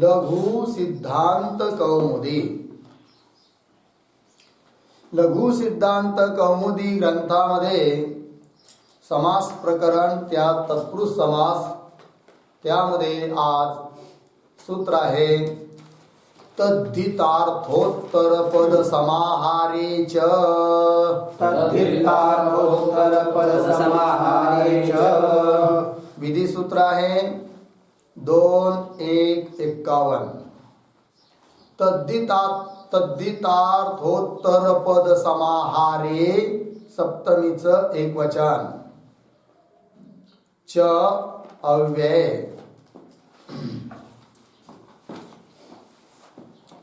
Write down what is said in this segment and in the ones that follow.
लघु सिद्धांत कौमुदी. लघु सिद्धांत कौमुदी ग्रंथामध्ये समास प्रकरण, त्या तत्पुरुष समास, त्यामध्ये आज सूत्र आहे तद्धितार्थोत्तर पद समाहारे च. तद्धितार्थोत्तर पद समाहारे च. विधी सूत्र आहे 2:1:51. तद्धितार्थोत्तर पद समाहारे सप्तमीचं एकवचन. च अव्यय.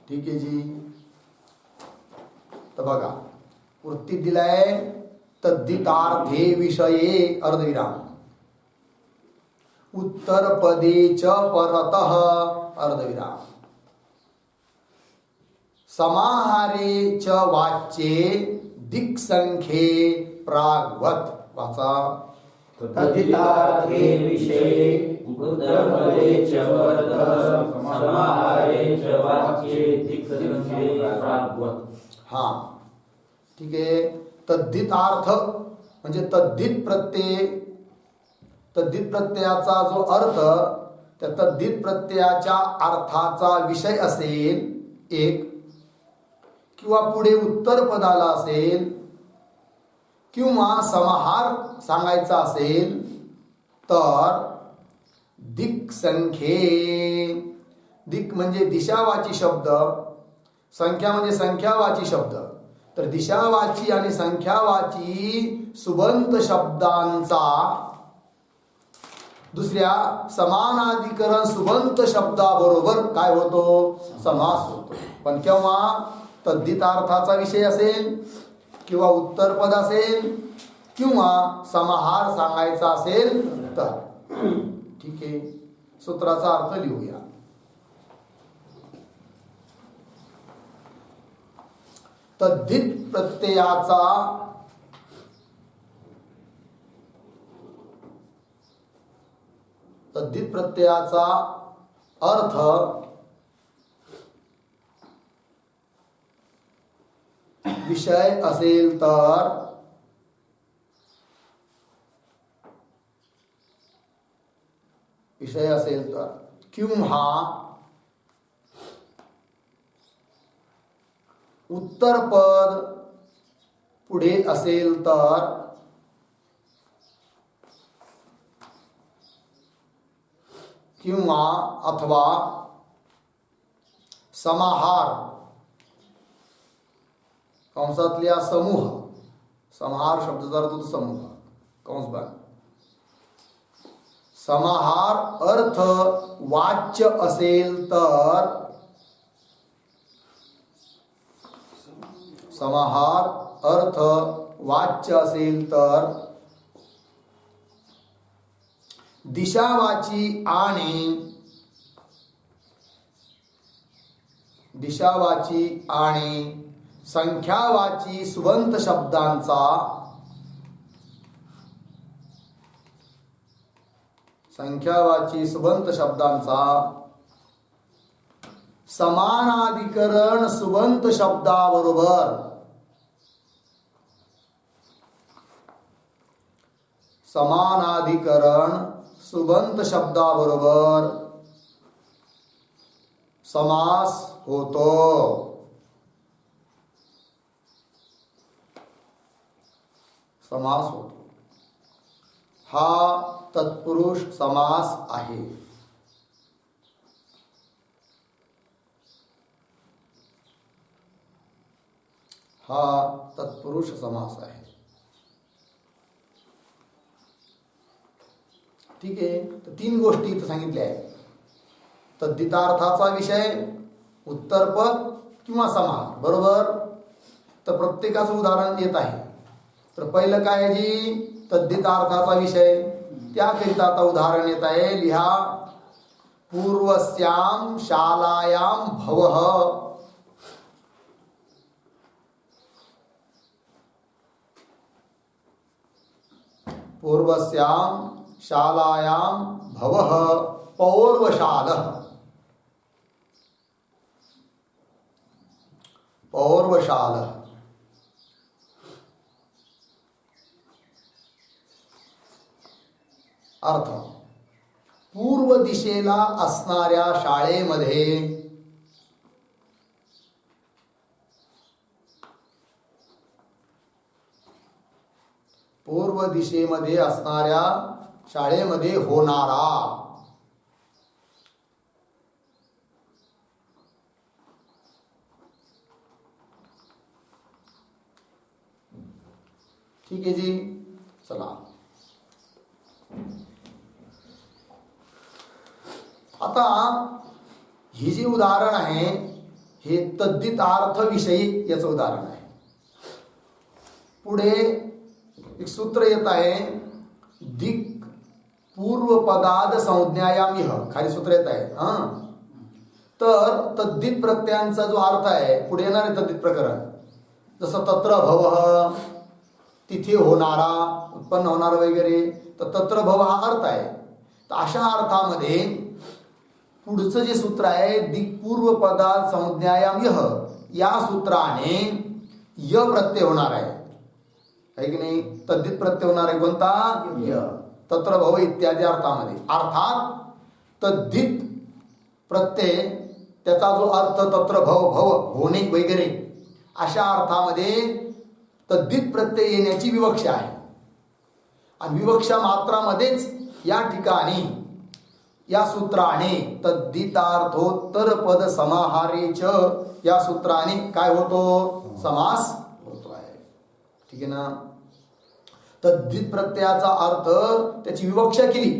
ठीक आहे जी. तर बघा वृत्ती दिलाय तद्धितार्थे विषये अर्धविराम, उत्तर पदे च परतः अर्धविराम, समाहारे च वाच्ये दिक्संख्ये प्राग्वत. वाचा. तद्धितार्थे विषये उत्तरपदे च परतः समाहारे च वाच्ये दिक्संख्ये प्राग्वत. हा ठीक आहे. तद्धितार्थ म्हणजे तद्धित प्रत्यय, तद्धित प्रत्ययाचा जो अर्थ, त्या तद्धित प्रत्ययाच्या अर्थाचा विषय असेल एक, किंवा पुढे उत्तर पदाला असेल, किंवा समाहार सांगायचा असेल तर दिक् संख्ये. दिक् म्हणजे दिशावाची शब्द, संख्या म्हणजे संख्यावाची शब्द. तर दिशावाची आणि संख्यावाची सुबंत शब्दांचा दुसऱ्या समानाधिकरण सुबंत शब्दाबरोबर काय होतो? समास होतो. पण केव्हा? तद्धितार्थाचा विषय असेल, किंवा उत्तर पद असेल, किंवा समाहार सांगायचा असेल तर. ठीक आहे. सूत्राचा अर्थ लिहूया. तद्धित प्रत्ययाचा अर्थ विषय असेल तर किंवा उत्तर पद पुढे असेल तर किंवा अथवा समाहार कंसातल्या समूह, समाहार शब्दाचा अर्थ समूह कंस बन, समाहार अर्थ वाच्य असेल तर, समाहार अर्थ वाच्य असेल तर दिशावाची आणि संख्यावाची सुबंत शब्दांचा समानाधिकरण सुबंत शब्दाबरोबर समास होतो. हा तत्पुरुष समास आहे. ठीक आहे. तर 3 गोष्टी इथं सांगितल्या आहेत. तद्धितार्थाचा विषय, उत्तरपद किंवा समाहार. बरोबर. तर प्रत्येकाचं उदाहरण येत आहे. तर पहिलं काय आहे जी? तद्धितार्थाचा विषय. त्याकरिता आता उदाहरण येत आहे. लिहा. पूर्वस्याम शालायाम भवः. पूर्वस्याम शालायाम भवः पौर्वशालः. पौर्वशाल. अर्थ पूर्व दिशेला असणाऱ्या शाळेमध्ये पूर्व दिशेमध्ये असणाऱ्या शाळेमध्ये होणारा ठीक आहे जी. चला आता हे जे उदाहरण आहे हे तद्धितार्थ विषयी याचं उदाहरण आहे. पुढे एक सूत्र येत आहे दिक पूर्वपदाद संज्ञायाम इह. खाली सूत्र येत आहे. तर तद्धित प्रत्ययांचा जो अर्थ आहे पुढे येणार आहे तद्धित प्रकरण. जसं तत्र भव तिथे होणारा उत्पन्न होणार वगैरे तर तत्र भव हा अर्थ आहे. तर अशा अर्थामध्ये पुढचं जे सूत्र आहे दिक्पूर्व पदात संज्ञायाम यह या सूत्राने य प्रत्यय होणार आहे की नाही. तद्धित प्रत्यय होणार आहे कोणता य. तत्र भव इत्यादी अर्थामध्ये. अर्थात तद्धित प्रत्यय त्याचा जो अर्थ तत्र भव भव होणे वगैरे अशा अर्थामध्ये तद्धित प्रत्यय येण्याची विवक्षा आहे. आणि विवक्षा मात्रामध्येच या ठिकाणी या सूत्राने तद्धितार्थोत्तर पद समाहारेच या सूत्राने काय होतो समास होतो आहे. ठीक आहे ना. तद्धित प्रत्ययाचा अर्थ त्याची विवक्षा केली.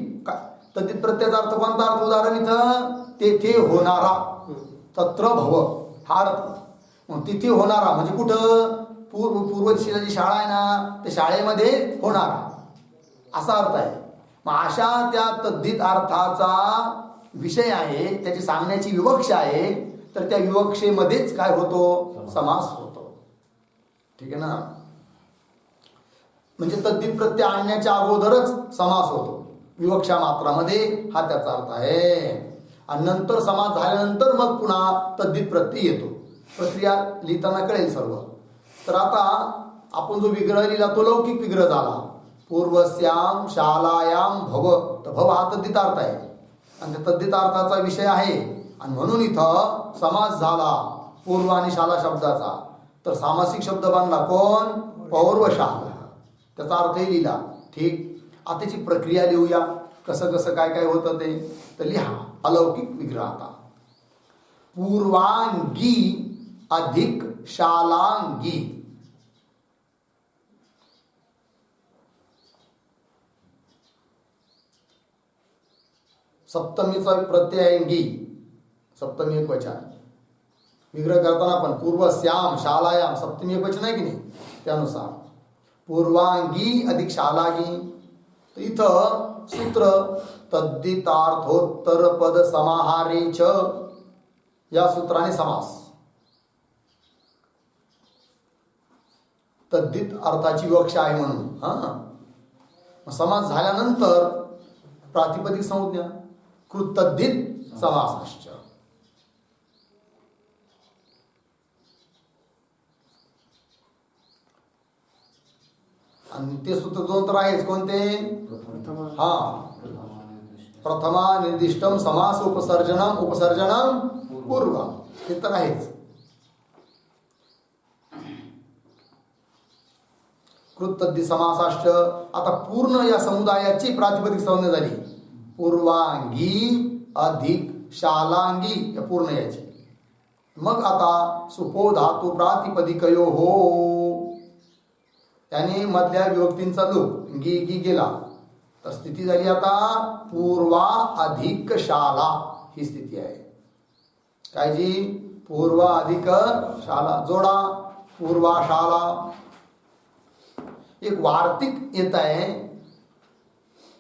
तद्धित प्रत्ययाचा अर्थ कोणता अर्थ. उदाहरण इथं तेथे होणारा तत्र भव हा अर्थ. तिथे होणारा म्हणजे कुठं पूर्व दिशेला जी शाळा आहे ना त्या शाळेमध्ये होणारा असा अर्थ आहे. मग अशा त्या तद्धित अर्थाचा विषय आहे त्याची सांगण्याची विवक्षा आहे. तर त्या विवक्षेमध्येच काय होतो समास होतो. ठीक आहे ना. म्हणजे तद्धित प्रत्यय आणण्याच्या अगोदरच समास होतो विवक्षा मात्रामध्ये हा त्याचा अर्थ आहे. आणि नंतर समास झाल्यानंतर मग पुन्हा तद्धित प्रत्यय येतो. प्रक्रिया लिहिताना कळेल सर्व. तर आता आपण जो विग्रह लिहिला तो लौकिक विग्रह झाला. पूर्वस्याम शालायाम भव. तर भव हा तद्धितार्थ आहे आणि त्या तद्धितार्थाचा विषय आहे. आणि म्हणून इथं समास झाला पूर्व आणि शाला शब्दाचा. तर सामासिक शब्द बनला कोण पौर्वशाला. त्याचा अर्थही लिहिला. ठीक. आता त्याची प्रक्रिया लिहूया कसं कसं काय काय होतं ते. तर लिहा अलौकिक विग्रह. आता पूर्वांगी अधिक शालांगी. सप्तमीचा प्रत्यय आहे गी. सप्तमी एक वचन. विग्रह करताना पण पूर्वस्याम शालायाम सप्तमी एक वचन आहे की नाही त्यानुसार पूर्वांगी अधिक शालागी. तर इथं सूत्र तद्धितार्थोत्तर पद समाहारेच या सूत्राने समास. तद्धित अर्थाची विवक्षा आहे म्हणून समास झाल्यानंतर प्रातिपदिक संज्ञा कृतद्धित समासाश्च. आणि ते सूत्र दोन तर आहेच कोणते. प्रथमा निर्दिष्टम समास उपसर्जनम पूर्व हे तर आहेच. कृतद्धित समासाश्च. आता पूर्ण या समुदायाची प्रातिपदिक संज्ञा झाली. पूर्वांगी अधिक शालांगी या पूर्ण याची. मग आता सुपो धातू प्रातिपदिकयो हो याने मधल्या विभक्तींचा लोप गी गी गेला. तर स्थिती झाली आता पूर्वा अधिक शाला ही स्थिती आहे. काय जी पूर्वा अधिक शाला जोडा पूर्वा शाला. एक वार्तिक येत आहे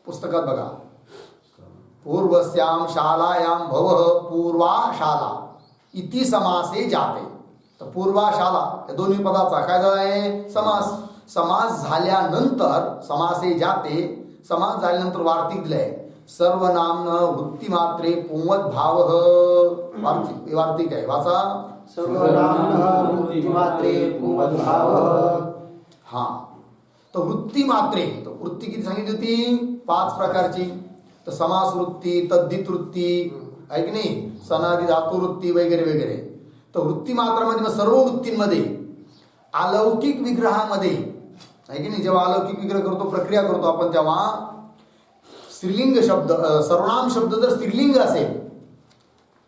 पुस्तकात बघा. पूर्वस्याम शालायाम भव पूर्वा शाला इति समासे जाते. तर पूर्वा शाला या दोन्ही पदाचा काय झाला आहे समास. समास झाल्यानंतर समासे जाते. समास झाल्यानंतर वार्तिक दिलंय. सर्वनाम्न वृत्तिमात्रे पुंवत भाव वार्तिक आहे वाचा. सर्वनाम्नः वृत्तिमात्रे पुंवद्भाव. हा तर वृत्तिमात्रे, तर वृत्ती किती सांगितली होती? 5 प्रकारची. तर समास वृत्ती, तद्धित वृत्ती आहे की नाही, सनादी धातू वृत्ती वगैरे वगैरे. तर वृत्तिमात्रामध्ये मग सर्व वृत्तींमध्ये अलौकिक विग्रहामध्ये आहे की नाही, जेव्हा अलौकिक विग्रह करतो, प्रक्रिया करतो आपण, तेव्हा स्त्रीलिंग शब्द, सर्वनाम शब्द जर स्त्रीलिंग असेल,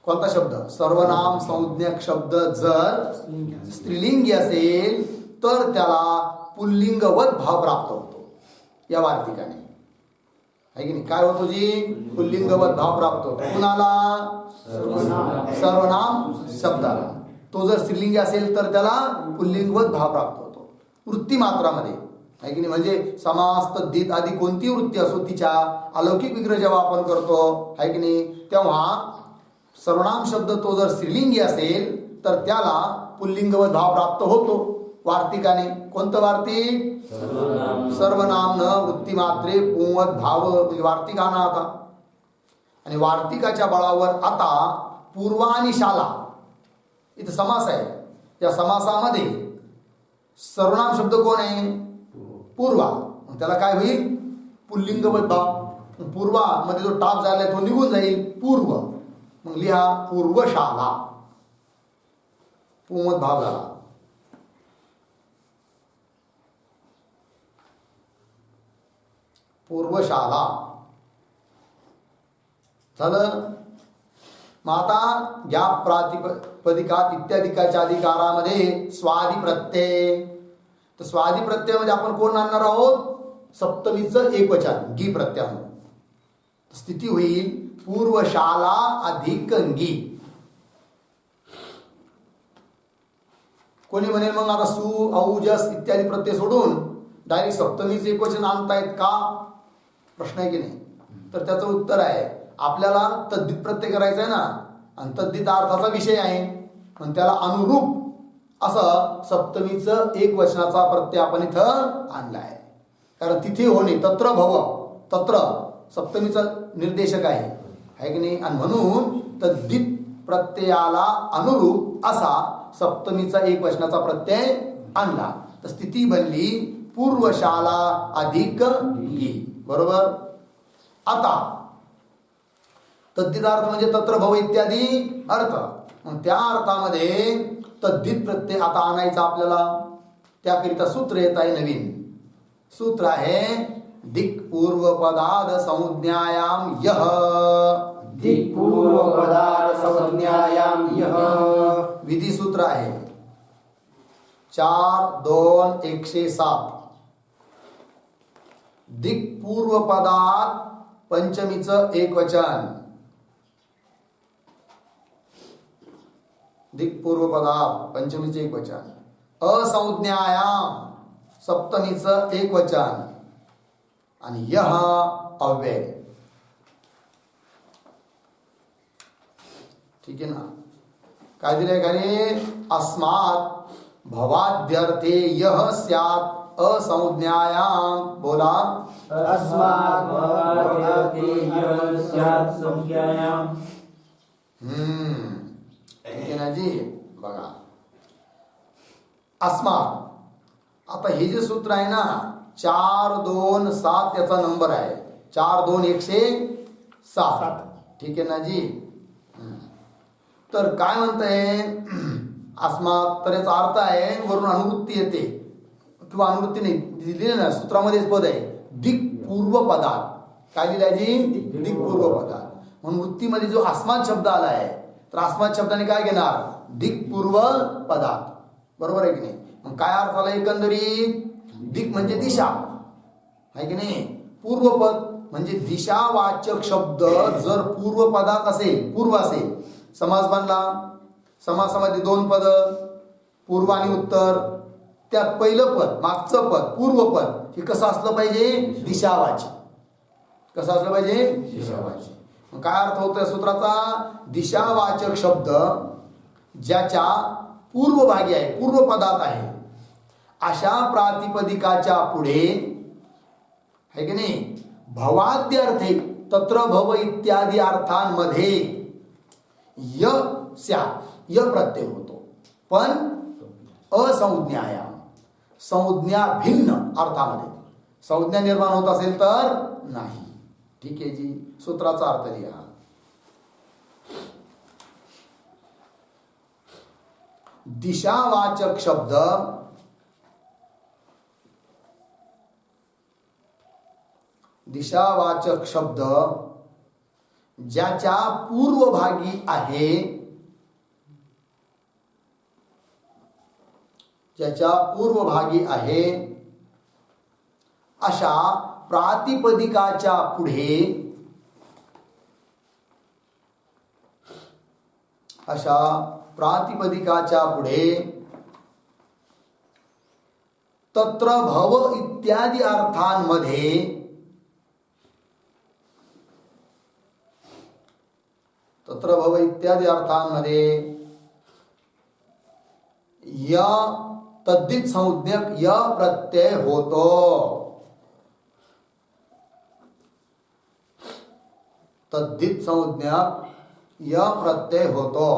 कोणता शब्द? सर्वनाम संज्ञक शब्द जर स्त्रीलिंगी असेल तर त्याला पुल्लिंगवत भाव प्राप्त होतो या वार्तिकाने, आहे की नाही. काय होतो जी? पुल्लिंगवत भाव प्राप्त होतो. कुणाला? सर्वनाम शब्दाला. तो जर स्त्रीलिंगी असेल तर त्याला पुल्लिंगवत भाव प्राप्त होतो वृत्तिमात्रामध्ये, आहे की नाही. म्हणजे समास, तद्धित आदी कोणती वृत्ती असो, तिच्या अलौकिक विग्रह जेव्हा आपण करतो, आहे की नाही, तेव्हा सर्वनाम शब्द तो जर स्त्रीलिंगी असेल तर त्याला पुल्लिंगवत भाव प्राप्त होतो वार्तिकाने. कोणतं वार्तिक? सर्वनामन वृत्तिमात्रे पुंवत भाव, म्हणजे वार्तिकाना आता. आणि वार्तिकाच्या बळावर आता पूर्वा आणि शाला इथं समास आहे. या समासामध्ये सर्वनाम शब्द कोण आहे? पूर्वा. मग त्याला काय होईल? पुल्लिंगवत भाव. पूर्वा मध्ये जो टाप झालाय तो निघून जाईल, पूर्व. मग लिहा पूर्वशाला, पुंवत भाव झाला. पूर्वशाला झालं. मग आता या प्रातिपदिकात इत्यादिकाच्या अधिकारामध्ये स्वादी प्रत्यय. तर स्वादी प्रत्ययामध्ये आपण कोण आणणार आहोत? सप्तमीचं एकवचन गी प्रत्यय. स्थिती होईल पूर्वशाला अधिक गी. कोणी म्हणेल मग आता सु, औजस इत्यादी प्रत्यय सोडून डायरेक्ट सप्तमीचं एकवचन आणतायत का? प्रश्न आहे की नाही. तर त्याचं उत्तर आहे, आपल्याला तद्धित प्रत्यय करायचा आहे ना, आणि तद्धित अर्थाचा विषय आहे, पण त्याला अनुरूप असं सप्तमीचं एक वचनाचा प्रत्यय आपण इथं आणलाय. कारण तिथे होणे, तत्र भव, तत्र सप्तमीचा निर्देशक आहे की नाही. आणि म्हणून तद्धित प्रत्ययाला अनुरूप असा सप्तमीचा एक वचनाचा प्रत्यय आणला. तर स्थिती बनली पूर्वशाला अधिक गी. बरोबर. आता तद्धितार्थ म्हणजे तत्र भव इत्यादी अर्थ. मग त्या अर्थामध्ये तद्धित प्रत्यय आता आणायचा आपल्याला. त्याकरिता सूत्र येत आहे नवीन. सूत्र आहे दिक् पूर्वपदाद संज्ञायाम यः. दिक् पूर्वपदाद संज्ञायाम यः. विधी सूत्र आहे 4-2-107. दिक् पूर्वपदात पंचमीचं एक वचन. दिक् पूर्वपदात पंचमीचं एक वचन. असंज्ञायाम सप्तमीचं एक वचन. आणि यह अव्यय. ठीक आहे ना. काय दिलंय खाली? अस्मात् भवाद्यर्थे यह स्यात् असंज्ञायाम. बोला. अस्मात् भवाद्यर्थे यः स्यात् संज्ञायाम. ठीक आहे ना जी. बघा अस्मात्. आता हे जे सूत्र आहे ना 4-2-7 याचा नंबर आहे. 4-2-107. ठीक आहे ना जी. तर काय म्हणताय अस्मात्? तर याचा अर्थ आहे वरून अनुवृत्ती येते, किंवा अनुवृत्ती नाही दिली ना, सूत्रामध्येच पद आहे दिक् पूर्व पदात. काय लिहिलं आहे जी? दिक् पूर्व पदात. म्हणून वृत्तीमध्ये जो अस्मात् शब्द आला आहे, तर अस्मात् शब्दाने काय घेणार? दिक् पूर्व पदात. बरोबर आहे की नाही. मग काय अर्थ आला एकंदरीत? दिक् म्हणजे दिशा, आहे की नाही. पूर्वपद म्हणजे दिशावाचक शब्द जर पूर्व पदात असेल, पूर्व असेल, समास बांधला, समासामध्ये 2 पद, पूर्व आणि उत्तर. त्यात पहिलं पद, मागचं पद, पूर्वपद हे कसं असलं पाहिजे? दिशावाची. कसं असलं पाहिजे? दिशावाची. मग काय अर्थ होतोय सूत्राचा? दिशावाचक शब्द ज्याच्या पूर्व भागी आहे, पूर्व पदात आहे, अशा प्रातिपदिकाच्या पुढे, है की नाही, भवाद्य अर्थे तत्र भव इत्यादी अर्थांमध्ये य स्यात्, य प्रत्यय होतो, पण असंज्ञायाम, संज्ञा भिन्न अर्थामध्ये संज्ञा निर्माण होत असेल तर नाही. ठीक आहे जी, सूत्राचा अर्थ लिहा. दिशावाचक शब्द दिशावाचक शब्द ज्याच्या पूर्वभागी आहे, ज्याच्या पूर्वभागी आहे अशा प्रातिपदिकाच्या पुढे, अशा प्रातिपदिकाच्या पुढे तत्र भव इत्यादी अर्थांमध्ये तत्र भव इत्यादी अर्थांमध्ये य तद्धित संज्ञक य प्रत्यय होतो. तद्धित संज्ञक य प्रत्यय होतो.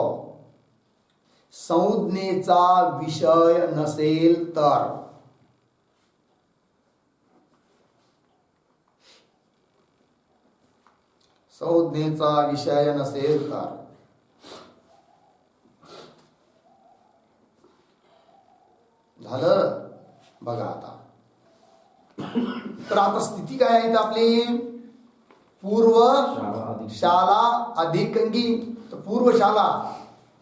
संज्ञेचा विषय नसेल तर, संज्ञेचा विषय नसेल तर, झालं बघा आता. तर आता स्थिती काय आहे आपली? पूर्व शाला अधिक गी, तर पूर्व शाला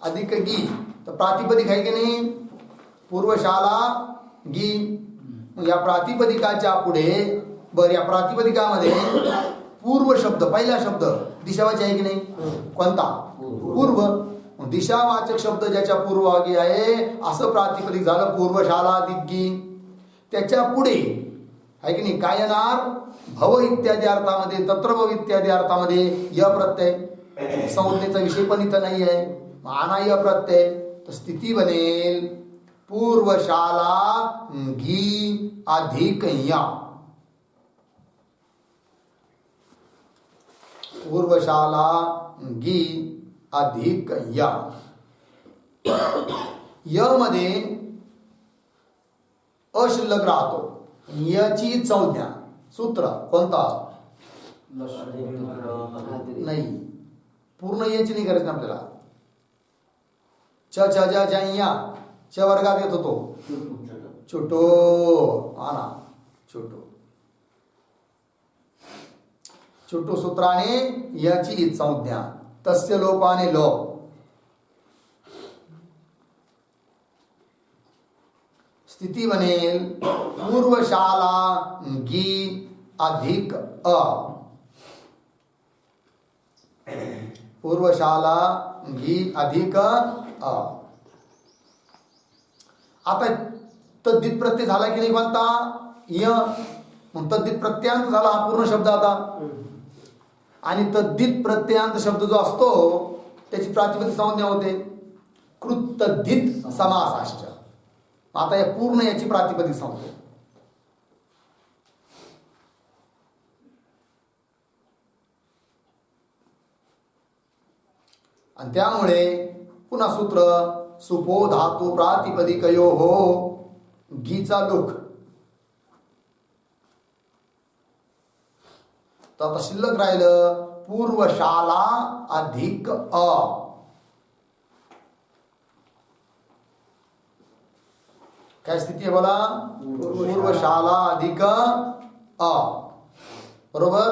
अधिक गी, तर प्रातिपदिक आहे की नाही? पूर्व शाला गी. या प्रातिपदिकाच्या पुढे बर, या प्रातिपदिकामध्ये पूर्व शब्द, पहिला शब्द दिशावाची आहे की नाही? कोणता? पूर्व. दिशावाचक शब्द ज्याच्या पूर्वभागी आहे असं प्रातिपदिक झालं पूर्वशाला दिग्गी. त्याच्या पुढे आहे की नाही काय येणार? भव इत्यादी अर्थामध्ये, तत्र भव इत्यादी अर्थामध्ये य प्रत्यय. संज्ञेचा विषय पण इथं नाही आहे, आणा य प्रत्यय. तर स्थिती बनेल पूर्वशाला गी अधिक या. पूर्वशाला गी अधिक या. य मध्ये अशिल्लक राहतो. याची संज्ञा सूत्र कोणता? नाही, पूर्ण याची नाही करायची आपल्याला. च छ ज ज या च वर्गात येत होतो छोटो, हा ना छोटो. छोटो सूत्राने याची संज्ञा, तस्य लोपाने लोप. स्थिती बनेल पूर्वशाला गी अधिक अ. पूर्वशाला गी अधिक अ. आता तद्धित प्रत्यय झाला की नाही कोणता? य. मग तद्धित प्रत्यांत झाला हा पूर्ण शब्द आता. आणि तद्धित प्रत्यांत शब्द जो असतो त्याची प्रातिपदिक संज्ञा होते कृतद्धित समासाश्च. आता या पूर्ण याची प्रातिपदिक संज्ञा. आणि त्यामुळे पुन्हा सूत्र सुपो धातू प्रातिपदिकयो हो गीचा लुक. तर आता शिल्लक राहिलं पूर्वशाला अधिक अ. काय स्थिती आहे बोला? पूर्वशाला अधिक अ. बरोबर.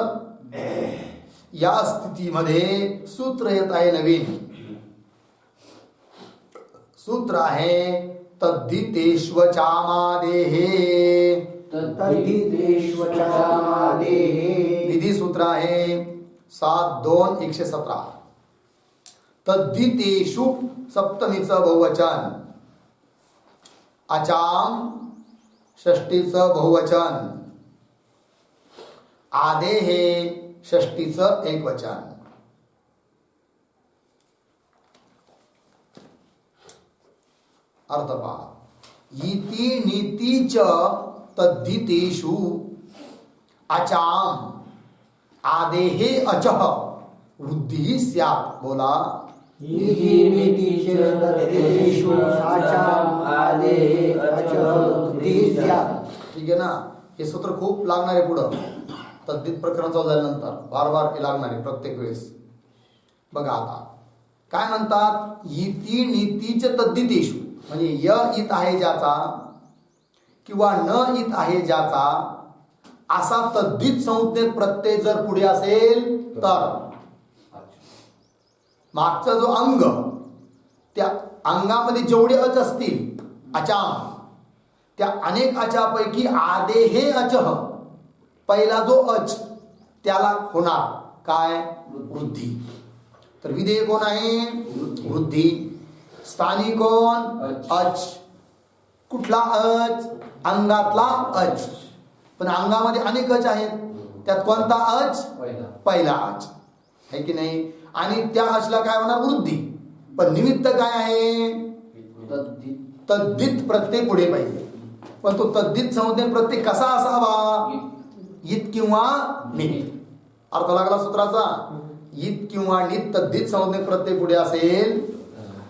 या स्थितीमध्ये सूत्र येत आहे नवीन. सूत्र आहे तद्धितेष्वचामादेहे. विधी सूत्र आहे 7-2-117. तद्धितेषु सप्तमीचं बहुवचन, अचाम षष्टीचं बहुवचन, आदेहे षष्टीचं एकवचन. अर्थ पहा. इति नीतीच तद्धितेषु अचाम आदेहे अचः वृद्धी स्यात्. बोला. तद्दितेषु साचाम् आदेः अचः वृद्धिः स्यात्. ठीक आहे ना. हे सूत्र खूप लागणार आहे पुढं. तद्दित प्रकरण चालू झाल्यानंतर बार हे लागणार आहे प्रत्येक वेळेस. बघा आता काय म्हणतात, इति नीतीच तद्दितेषु, म्हणजे य इत आहे ज्याचा किंवा न इत आहे ज्याचा असा तद्दित संज्ञेत प्रत्यय जर पुढे असेल तर मागचा जो अंग, त्या अंगामध्ये जेवढे अच असतील अचाम, त्या अनेक अचापैकी आदेहे अचः, पहिला जो अच त्याला होणार काय, वृद्धी. तर विधेय कोण आहे, वृद्धी. स्थानी कोण, अच. कुठला अच, अंगातला अच. पण अंगामध्ये अनेक अच आहेत, त्यात कोणता अच, पहिला अच आहे की नाही. आणि त्या अचला काय होणार, वृद्धी. पण निमित्त काय आहे, तद्दित प्रत्यय पुढे पाहिजे. पण तो तद्दित संज्ञेत प्रत्यय कसा असावा, इत किंवा नित. अर्थ लागला सूत्राचा. इत किंवा नित तद्दित संज्ञेत प्रत्यय पुढे असेल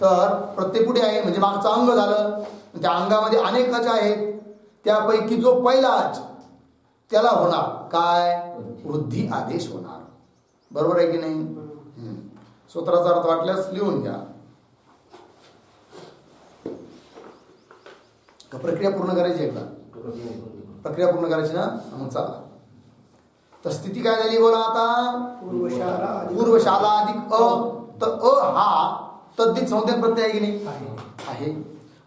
तर प्रत्यय पुढे आहे म्हणजे मागचं अंग झालं. त्या अंगामध्ये अनेक अच आहेत, त्यापैकी जो पहिला अच त्याला होणार काय, वृद्धी आदेश होणार. बरोबर आहे की नाही. सूत्राचा अर्थ वाटल्यास लिहून घ्या. प्रक्रिया पूर्ण करायची, एकदा प्रक्रिया पूर्ण करायची ना. मग चला. तर स्थिती काय झाली बोला आता, पूर्वशाला अधिक अ. तर अ हा तद्दित संज्ञेत प्रत्यय आहे की नाही, आहे.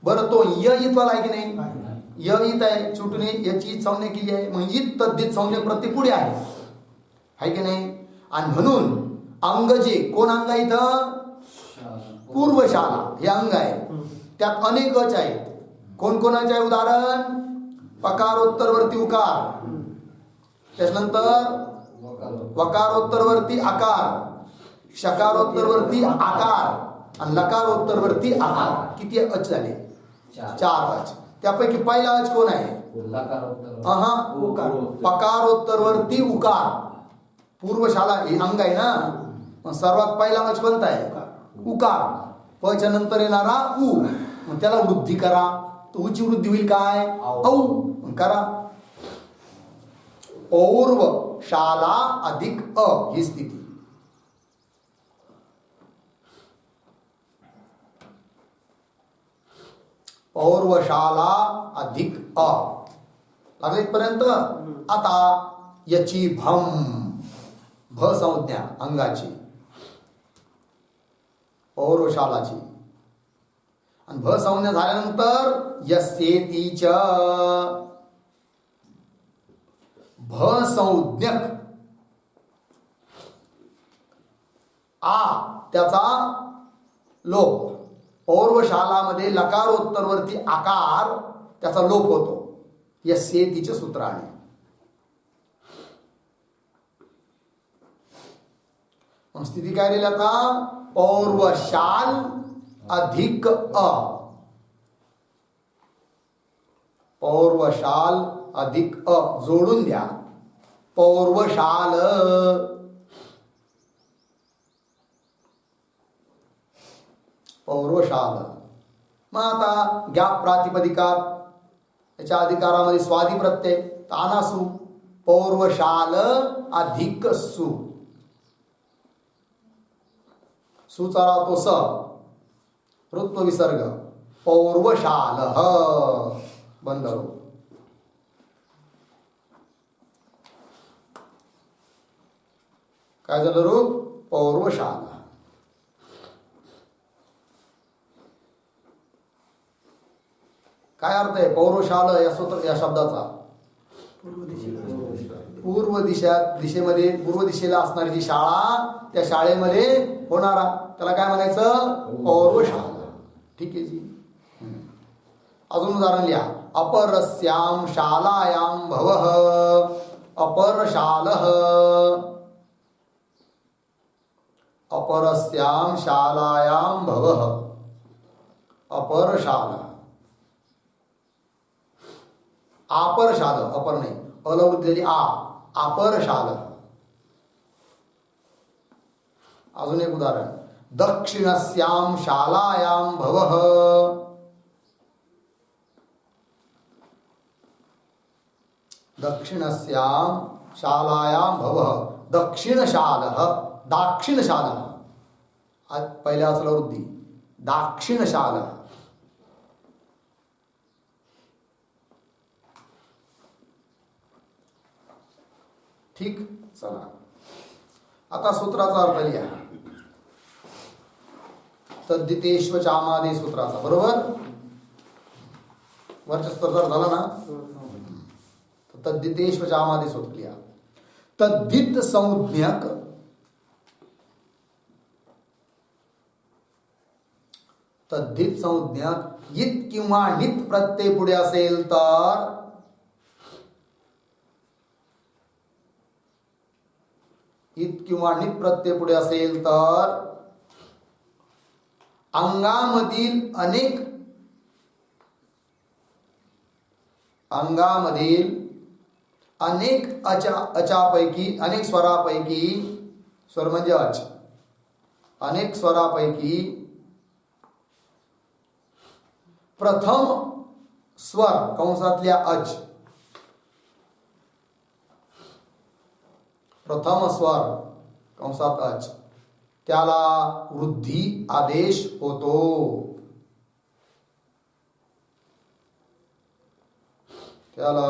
बरं तो य इतवाला आहे की नाही, य इत आहे, सुटून याची संज्ञा केली आहे. मग इत तद्दित संज्ञेत प्रत्यय पुढे आहे की नाही. आणि म्हणून अंग जे कोण अंग आहे इथं, पूर्वशाला हे अंग आहे, त्यात अनेक अच आहेत. कोणकोणाचे आहे उदाहरण, पकारोत्तरवर्ती उकार, त्याच्यानंतर वकारोत्तरवर्ती आकार, शकारोत्तरवर्ती आकार आणि लकारोत्तरवर्ती आकार. किती अच झाले, 4 अच. त्यापैकी पहिला अच कोण आहे, पकारोत्तरवर्ती उकार. पूर्वशाला हे अंग आहे ना. मग सर्वात पहिला अच कोणता आहे, उकार. पच्या नंतर येणारा उ, मग त्याला वृद्धी करा. तो उची वृद्धी होईल काय, औ. करा. पौर्व शाला अधिक अ ही स्थिती. पौर्वशाला अधिक अ लागले इथपर्यंत. आता याची भम, भ संज्ञा अंगाची, पौर्वशालाची. आणि भ संज्ञा झाल्यानंतर यस्येतीच, भ संज्ञक आ त्याचा लोप. पौर्वशालामध्ये लकारोत्तरवर्ती आकार त्याचा लोप होतो यस्येतीच्या सूत्राने. मग स्थिती काय राहील आता, पौर्वशाल अधिक अ. पौर्वशाल अधिक अ जोडून द्या, पौर्वशाल. पौर्वशाल. मग आता गॅप प्रातिपदिकात त्याच्या अधिकारामध्ये स्वादी प्रत्यय तानासू, पौर्वशाल अधिक सु. सुचा राहतो स, ऋत्व विसर्ग, पौर्वशाल बंद. काय झालं रूप, पौर्वशाल. काय अर्थ आहे पौर्वशाल या सूत्र या शब्दाचा, पूर्व दिशेमध्ये पूर्व दिशेला असणारी जी शाळा, त्या शाळेमध्ये होणारा त्याला काय म्हणायचं, पौर्वशाला. ठीक आहे जी. अजून उदाहरण लिहा. अपरस्याम शालायाम भवः, अपरशालः. अपरस्याम शालायाम भवः, अपरशालः. आपरशाल, अपर नाही, अलवृद्धी आ, आपरशाल. अजून एक उदाहरण, दक्षिणस्याम शालायाम भवः. दक्षिणस्याम शालायाम भवः. दक्षिणशालः, दाक्षिणशालः. पहिल्या असलं वृद्धी, दाक्षिणशालः. ठीक. चला आता सूत्राचा अर्थ लिहा. तद्दितेश्व चामादे सूत्राचा, बरोबर. वरच्या स्तरावर झाला ना. तद्दितेश्व चामादे सूत्र लिहा. तद्दित संज्ञक तद्धित संज्ञक इत किंवा नित प्रत्यय पुढे असेल तर इत किंवा नित प्रत्यय पुढे असेल तर अंगामधील अनेक अचापैकी, अनेक स्वरापैकी, स्वर म्हणजे अच, अनेक स्वरापैकी प्रथम स्वर कंसातल्या अच, प्रथम स्वर कंसात अच, त्याला वृद्धी आदेश होतो. त्याला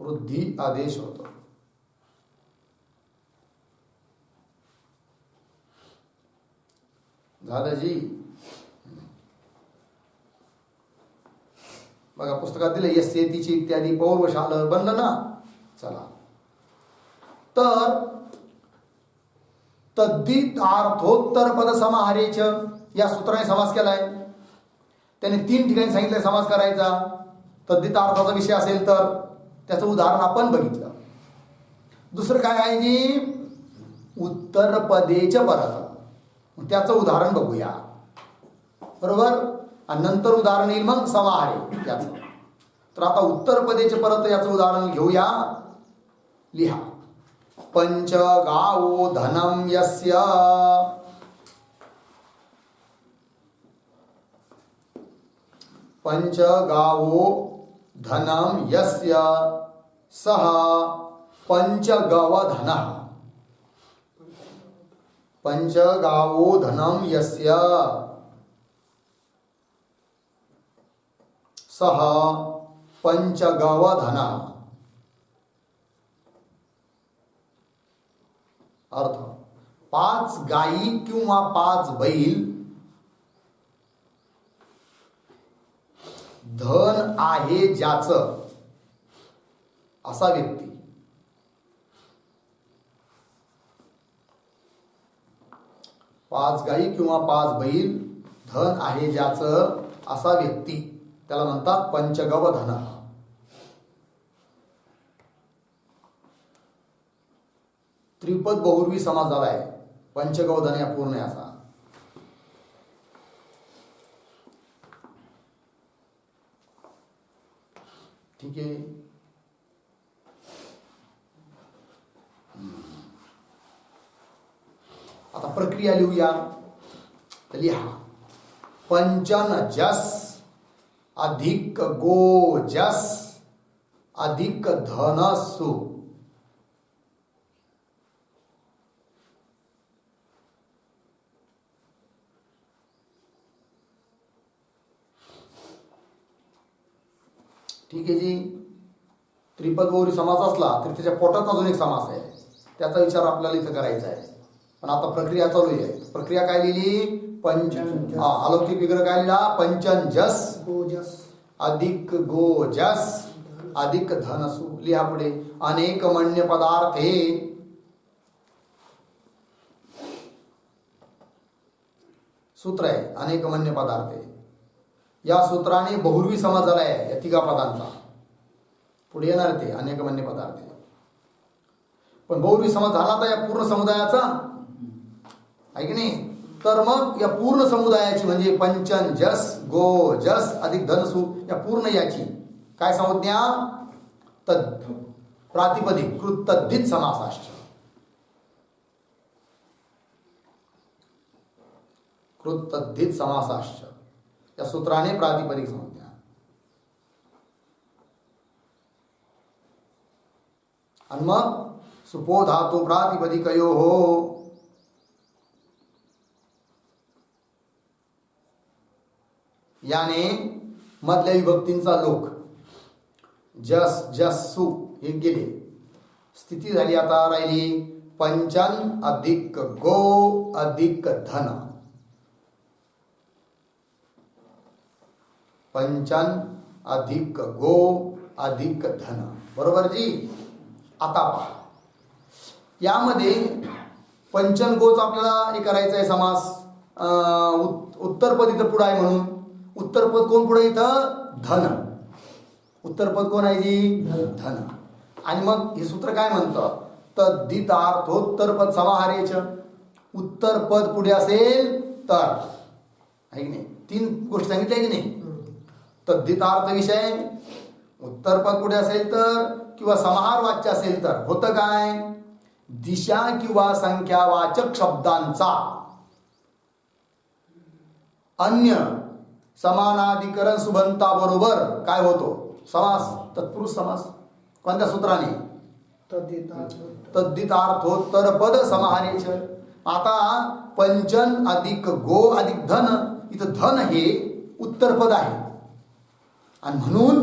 वृद्धी आदेश होतो. झालं जी. बघा पुस्तकात दिलं यस्येतीची इत्यादी पौर्वशाल बनलं ना. चला तर तद्धितार्थोत्तर पद समाहारेच या सूत्राने समास केलाय. त्याने 3 ठिकाणी सांगितलंय समास करायचा. तद्धितार्थाचा विषय असेल तर त्याचं उदाहरण आपण बघितलं. दुसरं काय आहे की उत्तर पदेच परत, त्याचं उदाहरण बघूया, बरोबर. आणि नंतर उदाहरण येईल मग समाहारे त्याचं. तर आता उत्तर पदेच परत याचं उदाहरण घेऊया. लिहा. पंच गावो धनम यस्य. पंच गावो धनम यस्य सह पंचगवधनः. पंच गावो धनम यस्य सह पंचगवधनः. अर्थ 5 गायी किंवा 5 बैल धन आहे ज्याचं असा व्यक्ती. 5 गायी किंवा 5 बैल धन आहे ज्याचं असा व्यक्ती त्याला म्हणतात पंचगवधन. त्रिपद बहुर्वी समास झालाय. पंचगवधन या पूर्ण आहे असा. ठीक आहे. आता प्रक्रिया लिहूया. तर लिहा. पंचन जस अधिक गोजस अधिक धनसु. ठीक आहे जी. त्रिपद बहुरी समास असला तरी त्याच्या पोटात अजून एक समास आहे, त्याचा विचार आपल्याला इथं करायचा आहे. पण आता प्रक्रिया चालू आहे. प्रक्रिया काय लिहिली? अलौकिक विग्रह काय लिहिला? पंचन जस गोजस अधिक गोजस अधिक धनसु. लिहा पुढे. अनेक मन्य पदार्थे सूत्र आहे. अनेक मन्य पदार्थे या सूत्राने बहुर्वी समास झाला आहे या 3 पदांचा. पुढे येणार ते अनेक मन्य पदार्थ. पण बहुर्वी समास झाला तर या पूर्ण समुदायाचा आहे की नाही. तर मग या पूर्ण समुदायाची म्हणजे पंचन जस गो जस अधिक धनसु या पूर्ण याची काय संज्ञा? तद प्रातिपदिक कृत तद्धित समासाश्च. कृत तद्धित समासाश्च या सूत्राने प्रातिपदिक संज्ञा. आणि मग सुपो धातू प्रातिपदिकयो हो याने मधल्या विभक्तींचा लोक जस जस सु हे गेले. स्थिती झाली आता राहिली पंचन अधिक गो अधिक धन. पंचन अधिक गो अधिक धन. बरोबर जी. आता पहा यामध्ये पंचन गोच आपल्याला हे करायचं आहे समास. उत्तरपद इथं पुढं आहे म्हणून उत्तरपद कोण पुढे इथं धन. उत्तरपद कोण आहे जी धन. आणि मग हे सूत्र काय म्हणतं तद्धितार्थोत्तरपद समाहारेच. उत्तरपद पुढे असेल तर आहे की नाही. तीन गोष्टी सांगितल्या की नाही. तद्धितार्थ विषय उत्तरपद पुढे असेल तर किंवा समाहार वाच्य असेल तर होतं काय दिशा किंवा संख्यावाचक शब्दांचा अन्य समानाधिकरण सुबंता बरोबर काय होतो समास. तत्पुरुष समास. कोणत्या सूत्राने तद्धितार्थोत्तरपद समाहारेच. आता पंचन अधिक गो अधिक धन. इथं धन हे उत्तरपद आहे आणि म्हणून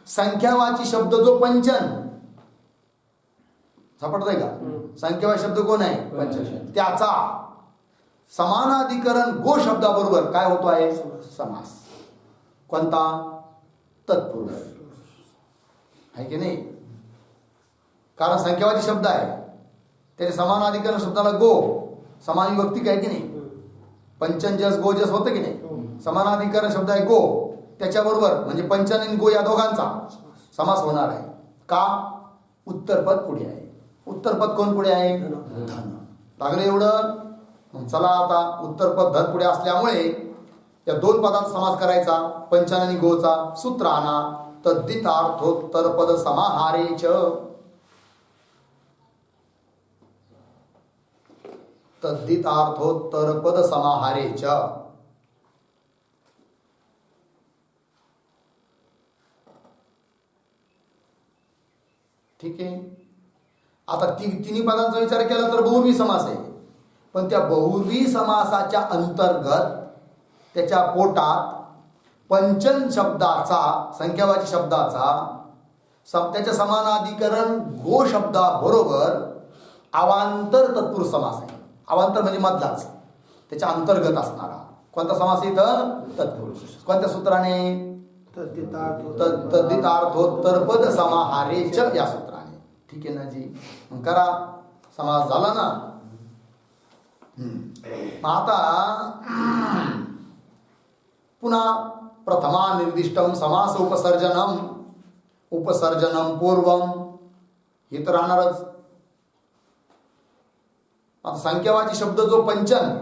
संख्यावाची शब्द जो पंचन सापडतोय का. संख्यावाची शब्द कोण आहे पंचन. त्याचा समानाधिकरण गो शब्दाबरोबर काय होतो आहे समास. कोणता तत्पुरुष आहे की नाही. कारण संख्यावाची शब्द आहे त्याचे समानाधिकरण शब्दाला गो समान विभक्ती काय की नाही. पंचन जस गो जस होतं की नाही. समानाधिकरण शब्द आहे गो त्याच्याबरोबर म्हणजे पंचन आणि गो या दोघांचा समास होणार आहे. का उत्तरपद पुढे आहे. उत्तरपद कोण पुढे आहे धन. लागलं एवढं. मग चला आता उत्तरपद धन पुढे असल्यामुळे या दोन पदात समास करायचा पंचन आणि गोचा. सूत्र आणा तद्धितार्थोत्तरपद समाहारेच. तद्धितार्थोत्तरपद समाहारेच. ठीक आहे. आता तिन्ही पदांचा विचार केला तर बहुर्वी समास आहे. पण त्या बहुर्वी समासाच्या अंतर्गत त्याच्या पोटात पंचन शब्दाचा संख्यावाची शब्दाचा त्याच्या समानाधिकरण गो शब्दाबरोबर अवांतर तत्पुरुष समास आहे. अवांतर म्हणजे मधलाच त्याच्या अंतर्गत असणारा कोणता समास इथं तत्पुरुष. कोणत्या सूत्राने तद्धितार्थोत्तरपद समाहारेच या सूत्राने. ठीक आहे ना जी. मग करा समास झाला ना. आता पुन्हा प्रथमा निर्दिष्टम समास उपसर्जनम पूर्वम हे तर राहणारच. आता संख्यावाची शब्द जो पंचन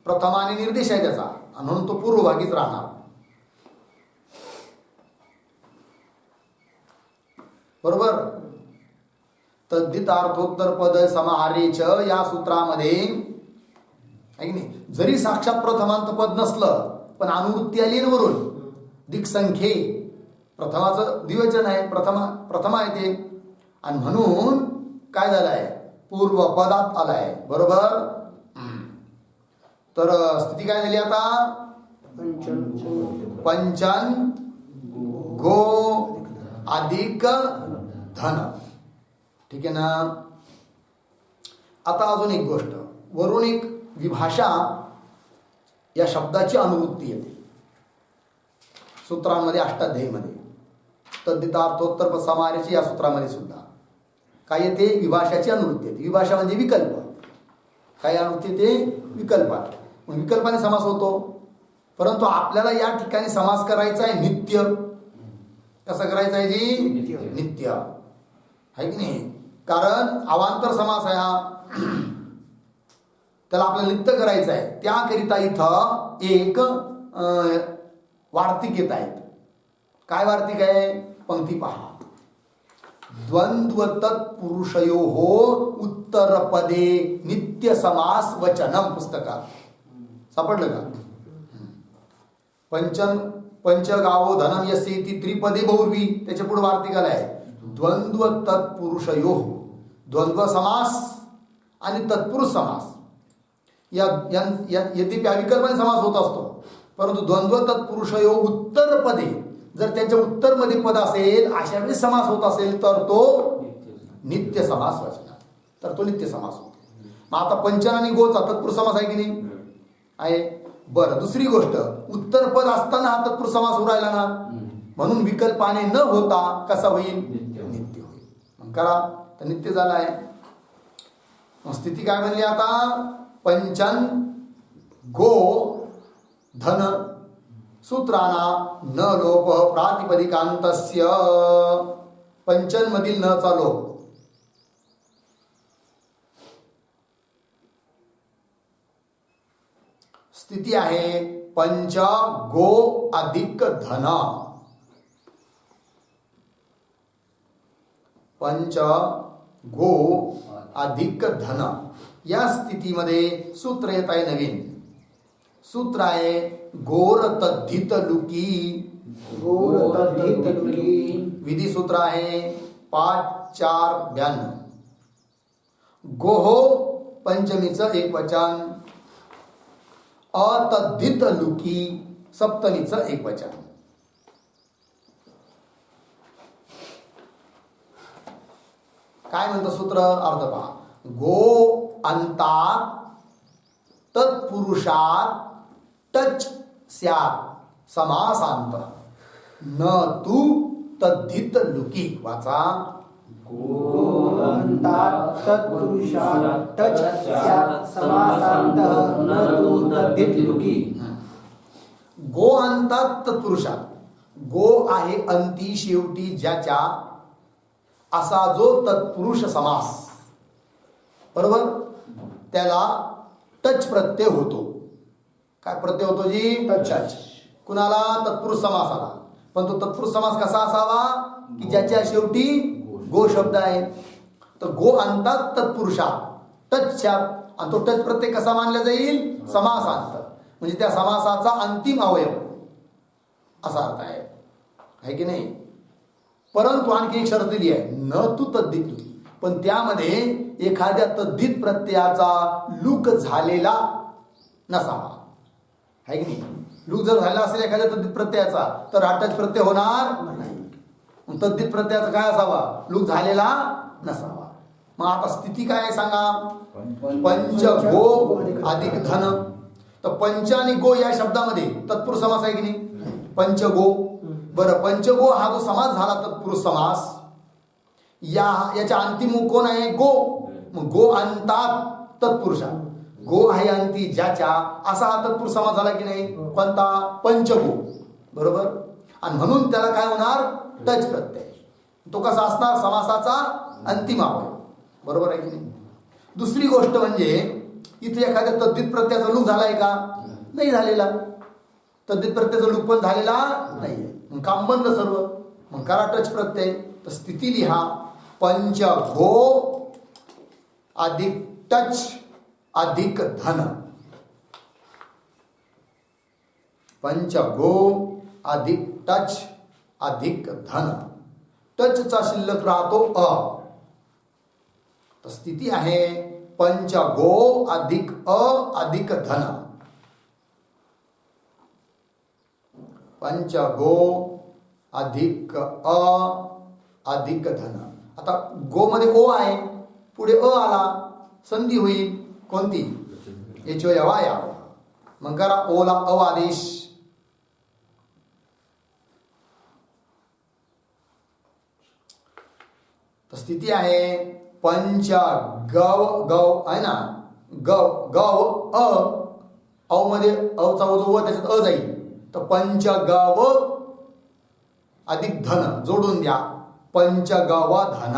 प्रथमाने निर्देश आहे त्याचा म्हणून तो पूर्वभागीच राहणार. बरोबर. तद्धितार्थोत्तरपद समाहारेच या सूत्रामध्ये आहे की नाही. जरी साक्षात प्रथमांत पद नसलं पण अनुवृत्ती आली वरून दिक्संख्ये प्रथमाचं द्विवचन आहे. प्रथमा आहे ते आणि म्हणून काय झालं आहे पूर्व पदात आलाय. बरोबर. तर स्थिती काय झाली आता पंचन गो अधिक धन. ठीक आहे ना. आता अजून एक गोष्ट वरून एक विभाषा या शब्दाची अनुवृत्ती येते सूत्रांमध्ये अष्टाध्यायीमध्ये. तद्धितार्थोत्तरपद समाहारेच या सूत्रामध्ये सुद्धा काय येते विभाषाची अनुवृत्ती येते. विभाषा म्हणजे विकल्प. काय अनुवृत्ती येते विकल्प. विकल्पाने समास होतो. परंतु आपल्याला या ठिकाणी समास करायचा आहे नित्य. कसं करायचं आहे जी नित्य आहे की नाही. कारण अवांतर समास आहे हा. त्याला आपल्याला नित्य करायचं आहे. त्याकरिता इथं एक वार्तिक येत आहेत. काय वार्तिक आहे पंक्ती पहा. द्वंद्व तत्पुरुषयोः उत्तरपदे नित्य समास वचनम पुस्तकात सापडलं का? पंचगावो धनम यस्य इति त्रिपदे बहुर्वी. त्याच्या पुढे वार्तिकाला आहे द्वंद्व तत्पुरुषयो, द्वंद्व समास आणि तत्पुरुष समास. यद्यपि अविकल्पने समास होत असतो, परंतु द्वंद्व तत्पुरुषयो उत्तर पदे जर त्यांच्या उत्तर मध्ये पद असेल अशा वेळी समास होत असेल तर तो नित्य समास वाचणार, तर तो नित्य समास होतो. मग आता पंचन आणि गोचा तत्पुरुष समास आहे की नाही? आहे. बरं, दुसरी गोष्ट, उत्तर पद असताना हा तत्पुरुष समास होऊ राहिला ना, म्हणून विकल्पाने न होता कसा होईल? नित्य होईल. मग करा तर नित्य झाला आहे. मग स्थिती काय म्हणली आता? पंचन गो धन सूत्राना न लोप प्रातिपदिकांतस्य. पंचन मधील न चा लोप. स्थिती आहे पंच गो अधिक धन. पंच गो अधिक धन या स्थितीमध्ये सूत्र येत आहे नवीन. सूत्र आहे गोर तद्धित लुकी. गोर तद्धित लुकी. विधी सूत्र आहे 5-4-92. गोहो पंचमीचं एक वचन, अतद्धित लुकी सप्तमीचं एक वचन. काय म्हणतं सूत्र? अर्थ पहा. गो अंतात तत्पुरुषात टच स्यात समासांत न तू तद्धित लुकी. वाचा. गोअंतात तत्पुरुषात टच स्यात् समासान्तः न तु तद्धित लुकी. गो अंतात तत्पुरुषात. गो आहे अंती शेवटी ज्याच्या, असा जो तत्पुरुष समास, बरोबर, त्याला टच प्रत्यय होतो. काय प्रत्यय होतो जी? टच. कुणाला? तत्पुरुष समासाला. पण तो तत्पुरुष समास कसा असावा की ज्याच्या शेवटी गो शब्द आहे. तर गो अंतात तत्पुरुषात टच स्यात्, आणि तो टच प्रत्यय कसा मानला जाईल? समासांत, म्हणजे त्या समासाचा अंतिम अवयव असा अर्थ आहे की नाही? परंतु आणखी एक शर्त दिली आहे, न तू तद्धित लुकी. पण त्यामध्ये एखाद्या तद्धित प्रत्ययाचा लूक झालेला नसावा, आहे की नाही? लूक जर झाला असेल एखाद्या तद्धित प्रत्ययाचा तर हा टच प्रत्यय होणार नाही. तद्धित प्रत्ययाचा काय असावा? लूक झालेला नसावा. मग आता स्थिती काय आहे सांगा? पंच गो अधिक धन. तर पंच आणि गो या शब्दामध्ये तत्पुरुष समास आहे की नाही? पंच गो. बरं, पंचगो हा जो समास झाला तत्पुरुष समास, याच्या अंतिम कोण आहे? गो. मग गो अंतात तत्पुरुषा. गो आहे अंती ज्याच्या, असा हा तत्पुरुष समास झाला की नाही? कोणता? पंचगो. बरोबर. आणि म्हणून त्याला काय होणार? टच प्रत्यय. तो कसा असणार? समासाचा अंतिम अवयव. बरोबर आहे की नाही? दुसरी गोष्ट म्हणजे इथे एखाद्या तद्धित प्रत्ययाचा लूक झालाय का? नाही झालेला. तद्धित प्रत्ययाचा लूक पण झालेला नाही. मग काम बनलं सर्व. मग करा टच प्रत्यय. तर स्थिती लिहा पंच गो अधिक टच अधिक धन. पंच गो अधिक टच अधिक धन. टचचा शिल्लक राहतो अ. तर स्थिती आहे पंच गो अधिक अ अधिक धन. पंच गो अधिक अ अधिक धन. आता गो मध्ये ओ आहे, पुढे अ आला, संधी होईल. कोणती? एचो यवा या. मग करा ओला अ आदेश. तर स्थिती आहे पंच गव गव आहे ना, गव गव अ. अ मध्ये अ चा जो व त्याच्यात अ जाईल. तर पंचगव अधिक धन जोडून द्या. पंचगव धन.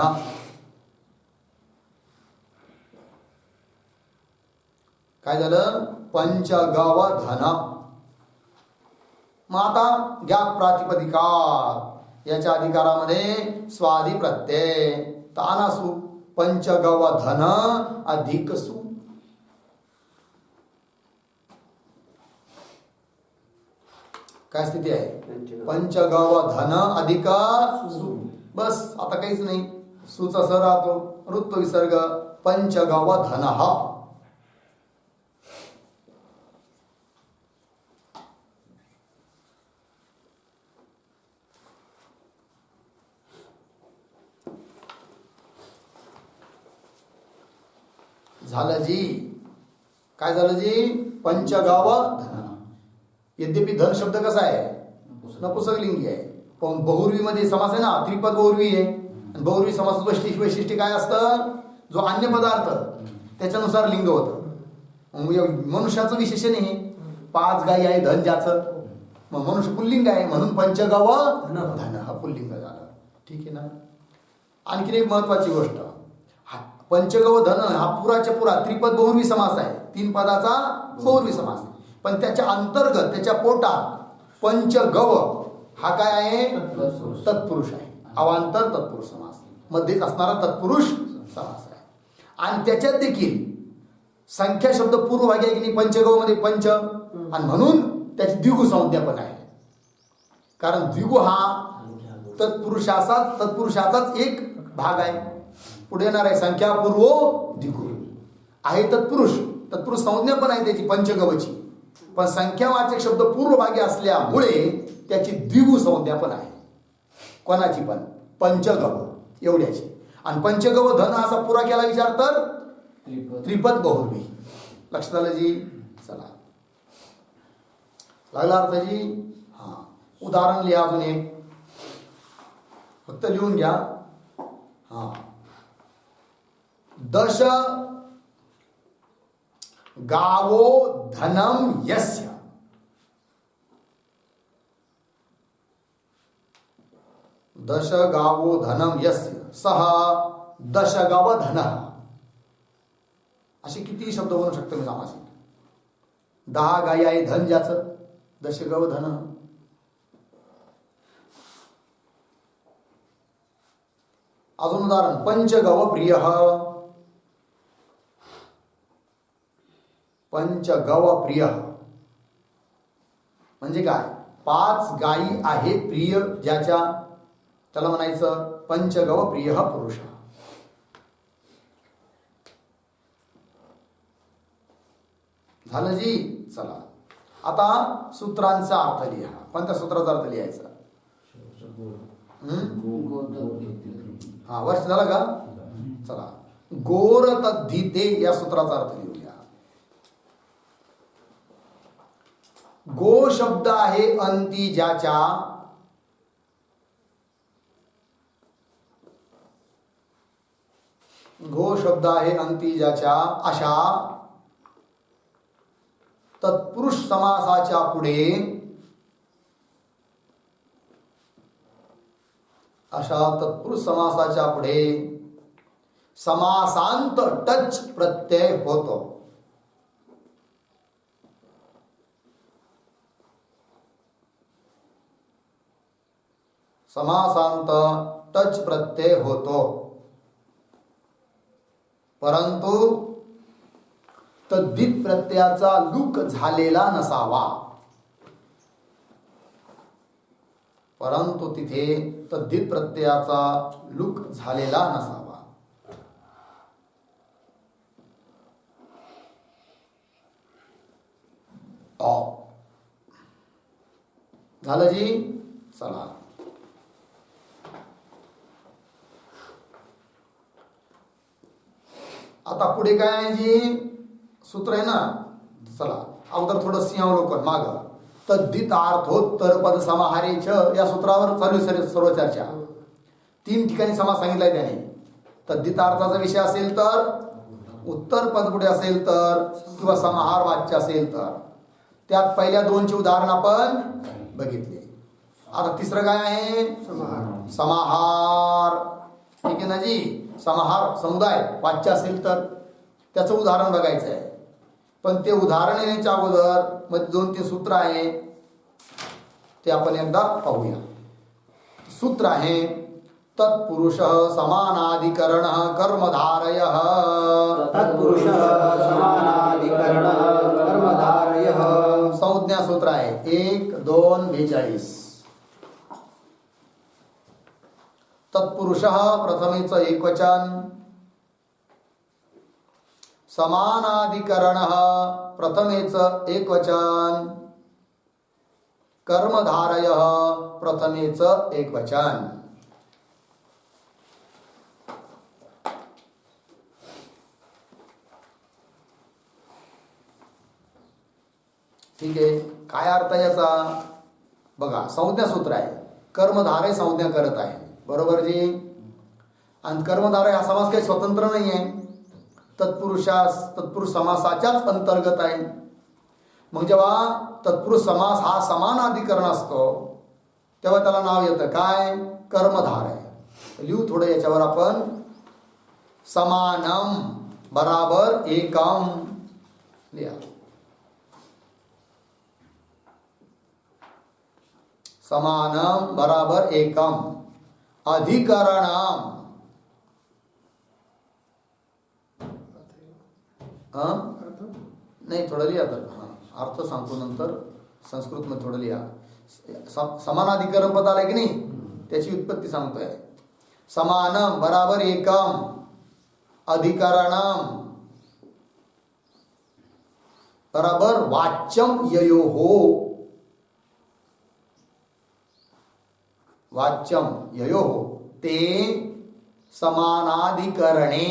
काय झालं? पंचगव धन. मग आता घ्या प्रातिपदिकात. याच्या अधिकारामध्ये स्वादी प्रत्यय तानासु. पंचगव धन अधिक सु. काय स्थिती आहे? पंचगव धन अधिक सु. बस आता काहीच नाही. सुचा स राहतो, ऋत्व विसर्ग, पंचगव धन. झालं जी. काय झालं जी? पंचगाव धन. यद्यपि धन शब्द कसा आहे? नपुंसकलिंगी आहे, पण बहुर्वीमध्ये समास आहे ना, त्रिपद बहुर्वी आहे. आणि बहुर्वी समास वैशिष्ट्य काय असतं? जो अन्य पदार्थ त्याच्यानुसार लिंग होतं. मनुष्याचं विशेषण आहे, 5 गायी आहे धन ज्याचं, मग मनुष्य पुल्लिंग आहे म्हणून पंचगाव धन हा पुल्लिंग झालं. ठीक आहे ना. आणखीन एक महत्वाची गोष्ट, पंचगव धन हा पुराच्या पुरा त्रिपद बहुर्वी समास आहे, 3 पदाचा बहुर्वी समास. पण त्याच्या अंतर्गत त्याच्या पोटात पंचगव हा काय आहे? तत्पुरुष आहे. अवांतर तत्पुरुष समास, मध्येच असणारा तत्पुरुष समास आहे. आणि त्याच्यात देखील संख्या शब्द पूर्वभागी आहे की नाही पंचगव मध्ये पंच, आणि म्हणून त्याची द्विगु संज्ञा पण आहे. कारण द्विगु हा तत्पुरुषाचाच एक भाग आहे. पुढे येणार आहे संख्या पूर्व द्विगु आहे. तत्पुरुष संज्ञा पण आहे त्याची पंचगवची, पण संख्यावाचक शब्द पूर्वभागी असल्यामुळे त्याची द्विगु संज्ञा पण आहे. कोणाची पण? पंचगव एवढ्याची. आणि पंचगव धन असा पुरा केला विचार तर त्रिपद बहुर्वी. लक्षात आलं जी? चला, लागला अर्थ जी? हा. उदाहरण लिहा अजून एक, फक्त लिहून घ्या. हा. 10 गावो धनम यस्य. 10 गावो धनम यस्य सह 10 गाव धन. असे किती शब्द बनवू शकतो मी सामासिक. 10 गायी आहे धन ज्याचं, 10 गाव धन. अजून उदाहरण, पंचगव प्रिय. पंचगव प्रिय म्हणजे काय? 5 गायी आहे प्रिय ज्याच्या, त्याला म्हणायचं पंचगव प्रिय पुरुष. झालं जी? चला, आता सूत्रांचा अर्थ लिहा. पण त्या सूत्राचा अर्थ लिहायचा. हा, वर्ष झालं का? चला, गोर तद्धिते या सूत्राचा अर्थ लिहूया. गो शब्द आहे अंती ज्याच्या, गो शब्द आहे अंती ज्याच्या अशा तत्पुरुष समासाच्या पुढे, अशा तत्पुरुष समासाच्या पुढे समासांत टच प्रत्यय होतो. समासांत टच प्रत्यय होतो, परंतु तद्धित प्रत्ययाचा लूक झालेला नसावा. परंतु तिथे तद्धित प्रत्ययाचा लूक झालेला नसावा. झालं जी? चला, आता पुढे काय आहे जी? सूत्र आहे ना. चला, अगोदर थोडं सिंहावलोकन माग. तद्धितार्थोत्तर पद समाहारेच या सूत्रावर चालू सर्व चर्चा. 3 ठिकाणी समास सांगितलाय त्याने. तद्धितार्थाचा विषय असेल तर, उत्तर पद पुढे असेल तर, किंवा समाहार वाच्य असेल तर. त्यात पहिल्या 2ची उदाहरण आपण बघितले. आता तिसरं काय आहे? समाहार. ठीक आहे ना जी? समाहार समुदाय वाच्य असेल तर त्याचं उदाहरण बघायचं आहे. पण ते उदाहरण येण्याच्या अगोदर मध्ये 2-3 सूत्र आहे, ते आपण एकदा पाहूया. सूत्र आहे तत्पुरुष समानाधिकरण कर्मधारय. तत्पुरुष समानाधिकरण कर्मधारय. संज्ञा सूत्र सूत्र आहे 1, 2, 42. तत्पुरुषः प्रथमेच एकवचन, समानाधिकरणः प्रथमेच एकवचन, कर्मधारयः प्रथमेच एकवचन. ठीक आहे. काय अर्थ आहे याचा? बघा, संज्ञा सूत्र आहे. कर्मधारय संज्ञा करत आहे, बरोबर जी. आणि कर्मधारय हा समास काही स्वतंत्र नाही आहे, तत्पुरुष समासाच्याच अंतर्गत आहे. मग जेव्हा तत्पुरुष समास हा समानाधिकरण असतो तेव्हा त्याला नाव येतं काय? कर्मधारय. लिहू थोडं याच्यावर आपण. समानम बराबर एकम लिहा. समानम बराबर एकम अधिकरणम नाही थोडं लिहा तर. अर्थ सांगतो नंतर, संस्कृत मध्ये थोडं लिहा. समानाधिकरण पद आलंय की नाही, त्याची उत्पत्ती सांगतोय. समानम बराबर एकम अधिकरणम बराबर वाच्यम ययोहो. वाच्यम ययोहो ते समानाधिकरणे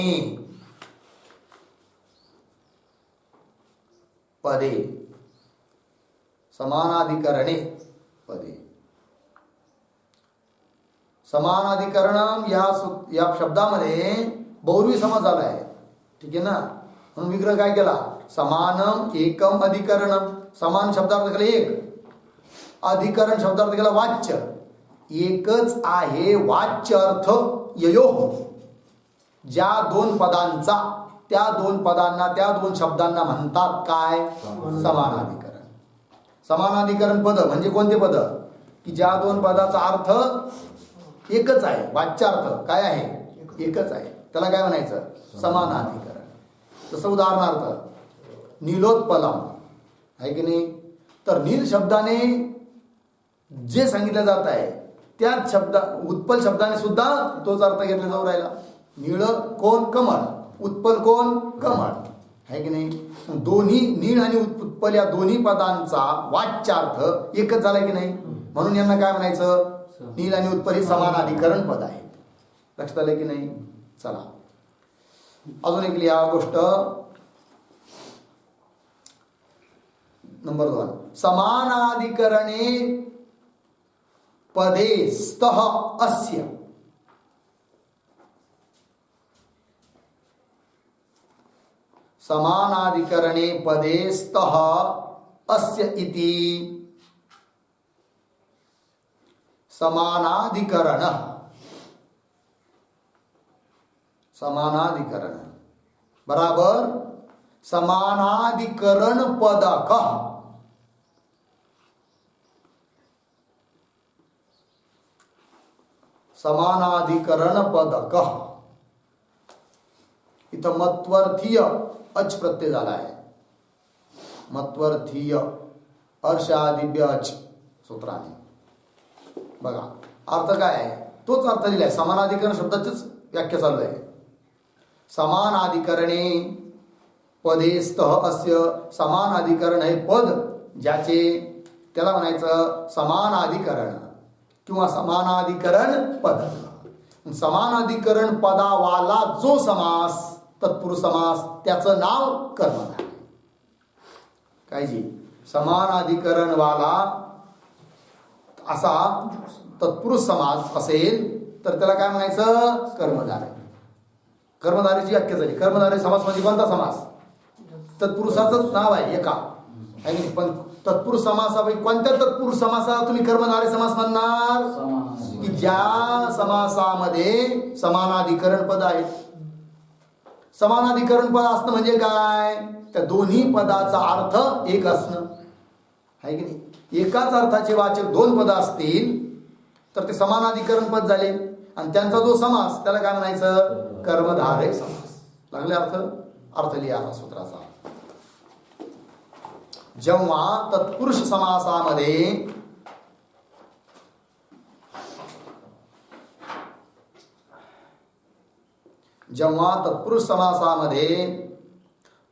पदे. समानाधिकरणे पदे. समानाधिकरणम या शब्दामध्ये बहुर्वी समास झाला आहे. ठीक आहे ना. म्हणून विग्रह काय केला? समानम एकम अधिकरणम. समान शब्दार्थ केला एक, अधिकरण शब्दार्थ केला वाच्य. एकच आहे वाच्य अर्थ ययोः. ज्या दोन पदांचा त्या दोन पदांना त्या दोन शब्दांना म्हणतात काय? समानाधिकरण. समानाधिकरण पद म्हणजे कोणते पद? की ज्या दोन पदाचा अर्थ एकच आहे, वाच्यार्थ काय आहे? एकच आहे, त्याला काय म्हणायचं? समानाधिकरण. जसं उदाहरणार्थ नीलोत्पलम आहे की नाही. तर नील शब्दाने जे सांगितलं जात आहे त्याच उत्पल शब्दाने सुद्धा तोच अर्थ घेतला जाऊ राहिला. नीळ कोण? कमळ. उत्पल कोण? कमळ. आहे की नाही. दोन्ही नीळ आणि उत्पल या दोन्ही पदांचा वाच्यार्थ एकच झाला की नाही. म्हणून यांना काय म्हणायचं? नील आणि उत्पल हे समानाधिकरण पद आहेत. लक्षात आलं की नाही. चला अजून एक लिहा गोष्ट. नंबर 2, समानाधिकरणे पदे स्तः अस्य. समानाधिकरणे पदे स्तः अस्य इति समानाधिकरण. समानाधिकरण बराबर समानाधिकरण पदक. समानाधिकरण पदक. इथं मत्वर्थीय अच प्रत्यय झाला आहे. मत्वर्थीय अर्षादिभ्य अच सूत्राने. बघा अर्थ काय आहे? तोच अर्थ दिलाय. समानाधिकरण शब्दाचीच व्याख्या चालू आहे. समानाधिकरणे पदे स्तः अस्य. समानाधिकरण हे पद ज्याचे त्याला म्हणायचं समानाधिकरण किंवा समानाधिकरण पद. समानाधिकरण पदावाला जो समास तत्पुरुष समास त्याचं नाव कर्मधारय. काय जी? समानाधिकरण वाला असा तत्पुरुष समास असेल तर त्याला काय म्हणायचं? कर्मधारय. कर्मधारयाची व्याख्या झाली. कर्मधारय समास म्हणजे कोणता समास? तत्पुरुषाचंच नाव आहे एका. पण तत्पुरुष समासापैकी कोणत्या तत्पुरुष समासाला तुम्ही कर्मधारय समास म्हणणार? की ज्या समासामध्ये समानाधिकरण पद आहेत. समानाधिकरण पद असणं म्हणजे काय? त्या दोन्ही पदाचा अर्थ एक असणं आहे की नाही. एकाच अर्थाचे वाचक दोन पद असतील तर ते समानाधिकरण पद झाले. आणि त्यांचा जो समास त्याला काय म्हणायचं? कर्मधारय समास. लागले अर्थ? अर्थ लिहा सूत्राचा. जेव्हा तत्पुरुष समासामध्ये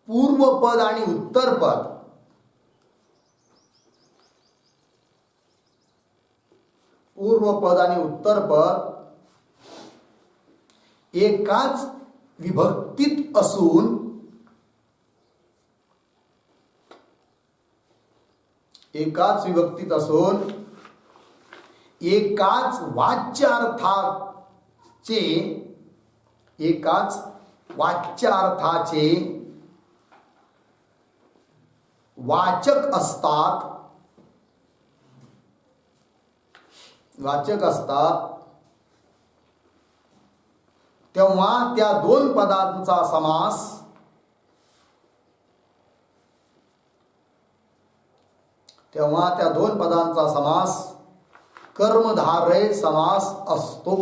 पूर्वपद आणि उत्तरपद एकाच विभक्तीत असून एकाच वाच्यार्थाचे वाचक असतात तेव्हा त्या दोन पदांचा समास कर्मधारय समास असतो.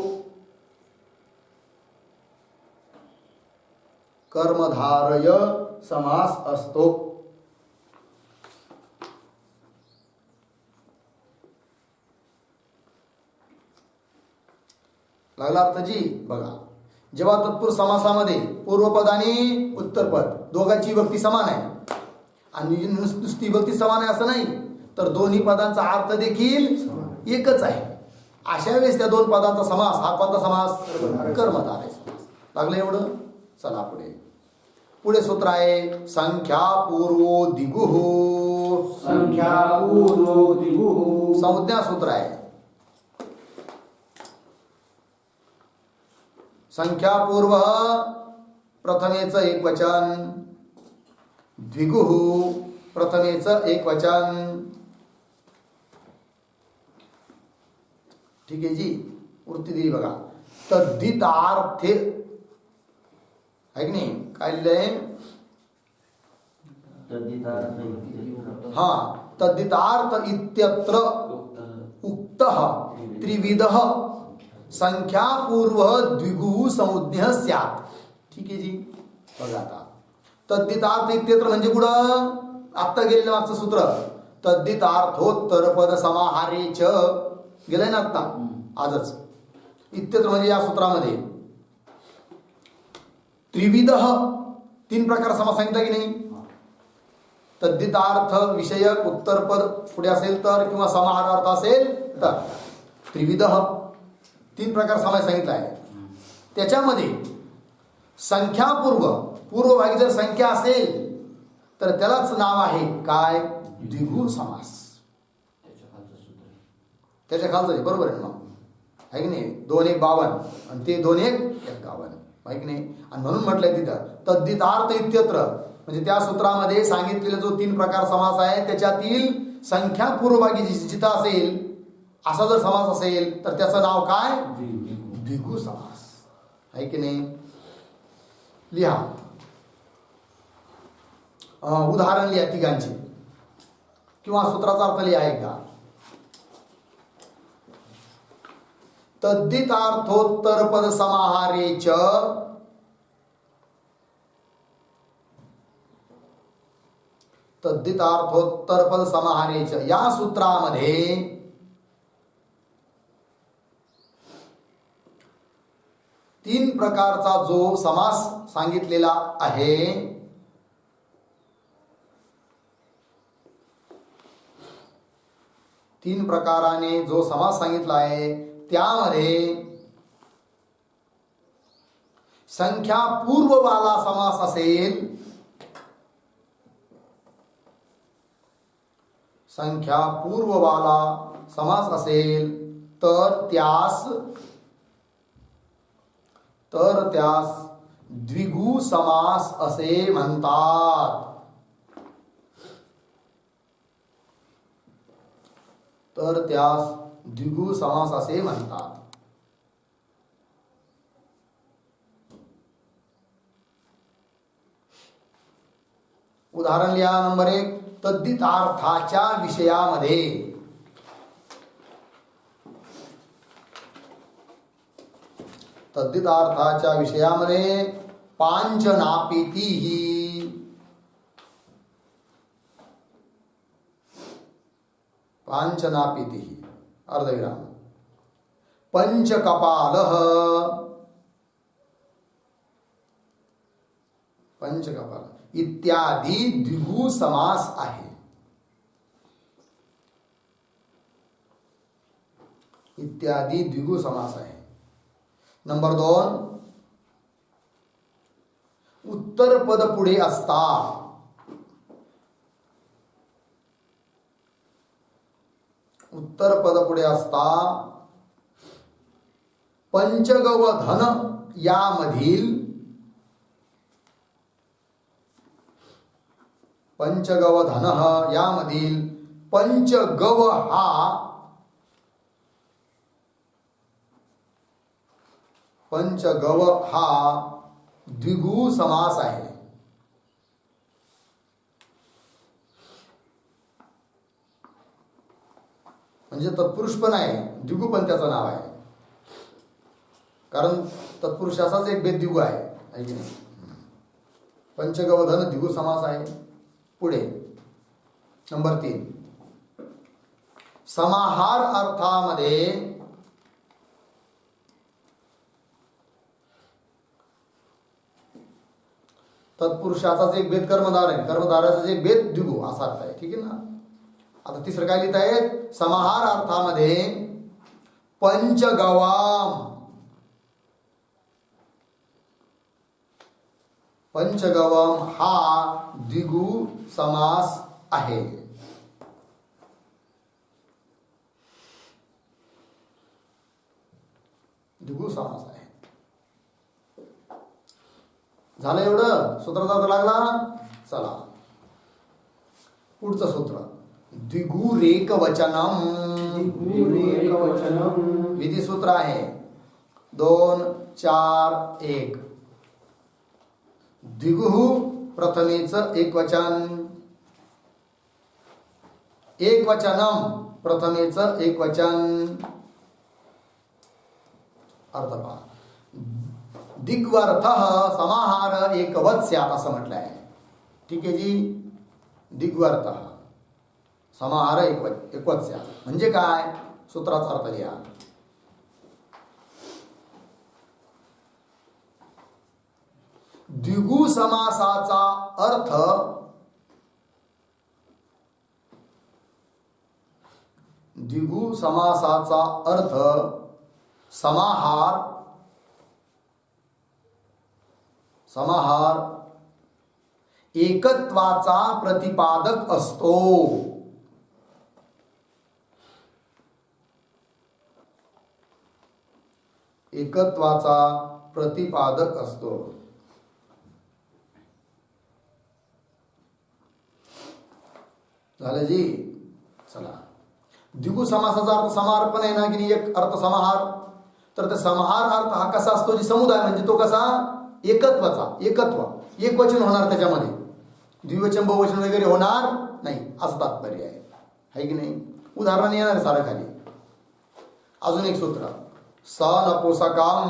लागला अर्थजी. बघा, जेव्हा तत्पुरुष समासामध्ये पूर्वपद आणि उत्तरपद दोघांची विभक्ती समान आहे आणि नुसती विभक्ती समान आहे असं नाही, तर दोन्ही पदांचा अर्थ देखील एकच आहे. अशा वेळेस त्या दोन पदांचा समास हा कोणता समास? कर्मधारय समास. लागलं एवढं? चला पुढे सूत्र आहे संख्या पूर्वो दिगुः. संज्ञा सूत्र आहे. संख्यापूर्व प्रथमेचं एकवचन, द्विगुः प्रथमेचं एकवचन. ठीक आहे जी. वृत्ती दिली बघा. तद्धितार्थे आहे की नाही? काय लिहिलंय? तद्धितार्थ इत्यत्र उक्तः त्रिविधः संख्यापूर्व द्विगुः संज्ञः स्यात्. ठीक आहे जी. बघा आता तद्धितार्थ इत्यत्र म्हणजे कुठं? आत्ता गेलेलं मागचं सूत्र तद्धितार्थोत्तरपद समाहारे च गेलंय ना आत्ता आजच. इत्यत्र म्हणजे या सूत्रामध्ये त्रिविधः तीन प्रकार समास सांगितला की नाही? तद्धितार्थ विषयक उत्तरपद पुढे असेल तर किंवा समाहारार्थ असेल तर त्रिविधः तीन प्रकार समास सांगितला आहे. त्याच्यामध्ये संख्यापूर्व भागी जर संख्या असेल तर त्यालाच नाव आहे काय? द्विगु समास. त्याच्या खालचं बरोबर आहे ना? आहे की नाही? 2 1 52 आणि ते 2 1 51 आहे की नाही? आणि म्हणून म्हटलंय तिथं तद्धितार्थ इत्यत्र म्हणजे त्या सूत्रामध्ये सांगितलेला जो तीन प्रकार समास आहे त्याच्यातील संख्यापूर्वभागी जिथं असेल असा जर समास असेल तर त्याचं नाव काय? द्विगु समास. आहे की नाही? लिहा. उदाहरण लिहा तिघांचे किंवा सूत्राचा अर्थ लिहा एकदा. तद्धितार्थोत्तरपद समाहारे च तद्धितार्थोत्तरपद समाहारे च या सूत्रामध्ये तीन प्रकारचा जो समास सांगितलेला आहे तीन प्रकाराने जो समास सांगितला आहे त्यामध्ये संख्या पूर्ववाला समास असेल तर त्यास द्विगु समास असे म्हणतात. उदाहरण लिहा. नंबर 1 तद्धितार्थाच्या विषयामध्ये पांचनापीतिः पांचनापीति अर्धविराम पंचकपालः पंचकपाल इत्यादी द्विगु समास आहे. इत्यादी द्विगु समास आहे. नंबर 2, उत्तर पद पुढे असता उत्तर पद पुढे असता पंचगव धन यामधील पंचगव धन यामधील पंचगव हा पंचगव हा द्विगु समास आहे. म्हणजे तत्पुरुष पण आहे, द्विगु पण त्याचं नाव आहे. कारण तत्पुरुषाचाच एक भेद द्विगु आहे की नाही. पंचगवधन द्विगु समास आहे. पुढे नंबर 3, समाहार अर्थामध्ये तत्पुरुषाचाच एक भेद कर्मधार आहे, कर्मधाराचाच एक भेद द्विगु असा अर्थ आहे. ठीक आहे ना. आता तिसरं काय लिहित आहेत, समाहार अर्थामध्ये पंचगवाम पंचगवम हा द्विगु समास आहे. द्विगु समास आहे. झालं एवढं सूत्राचा अर्थ लागला. चला पुढचं सूत्र द्विगुरेक वचनम. विधी सूत्र आहे 2, 4, 1. द्विगु प्रथमेचं एक वचन, एक वचनम प्रथमेचं एक वचन. अर्थ पहा, दिग्वर्थ समाहार एकवत स्यात् असं म्हटलं आहे. ठीक आहे जी. दिग्वर्थ समाहार एकवत स्यात् म्हणजे काय, सूत्राचा अर्थ लिहा. द्विगु समासाचा अर्थ द्विगु समासाचा अर्थ समाहार समाहार एकत्वाचा प्रतिपादक असतो. एकत्वाचा प्रतिपादक असतो. झालं जी. चला, द्विगु समासाचा अर्थ समाहार पण आहे ना की एक अर्थ समाहार. तर ते समाहार अर्थ हा कसा असतो, जी समुदाय म्हणजे तो कसा एकत्वाचा, एकत्व, एक वचन होणार त्याच्यामध्ये, द्विवचन बहुवचन वगैरे होणार नाही असं तात्पर्य आहे की नाही. उदाहरण येणार सारं खाली. अजून एक सूत्र सनपुसकम.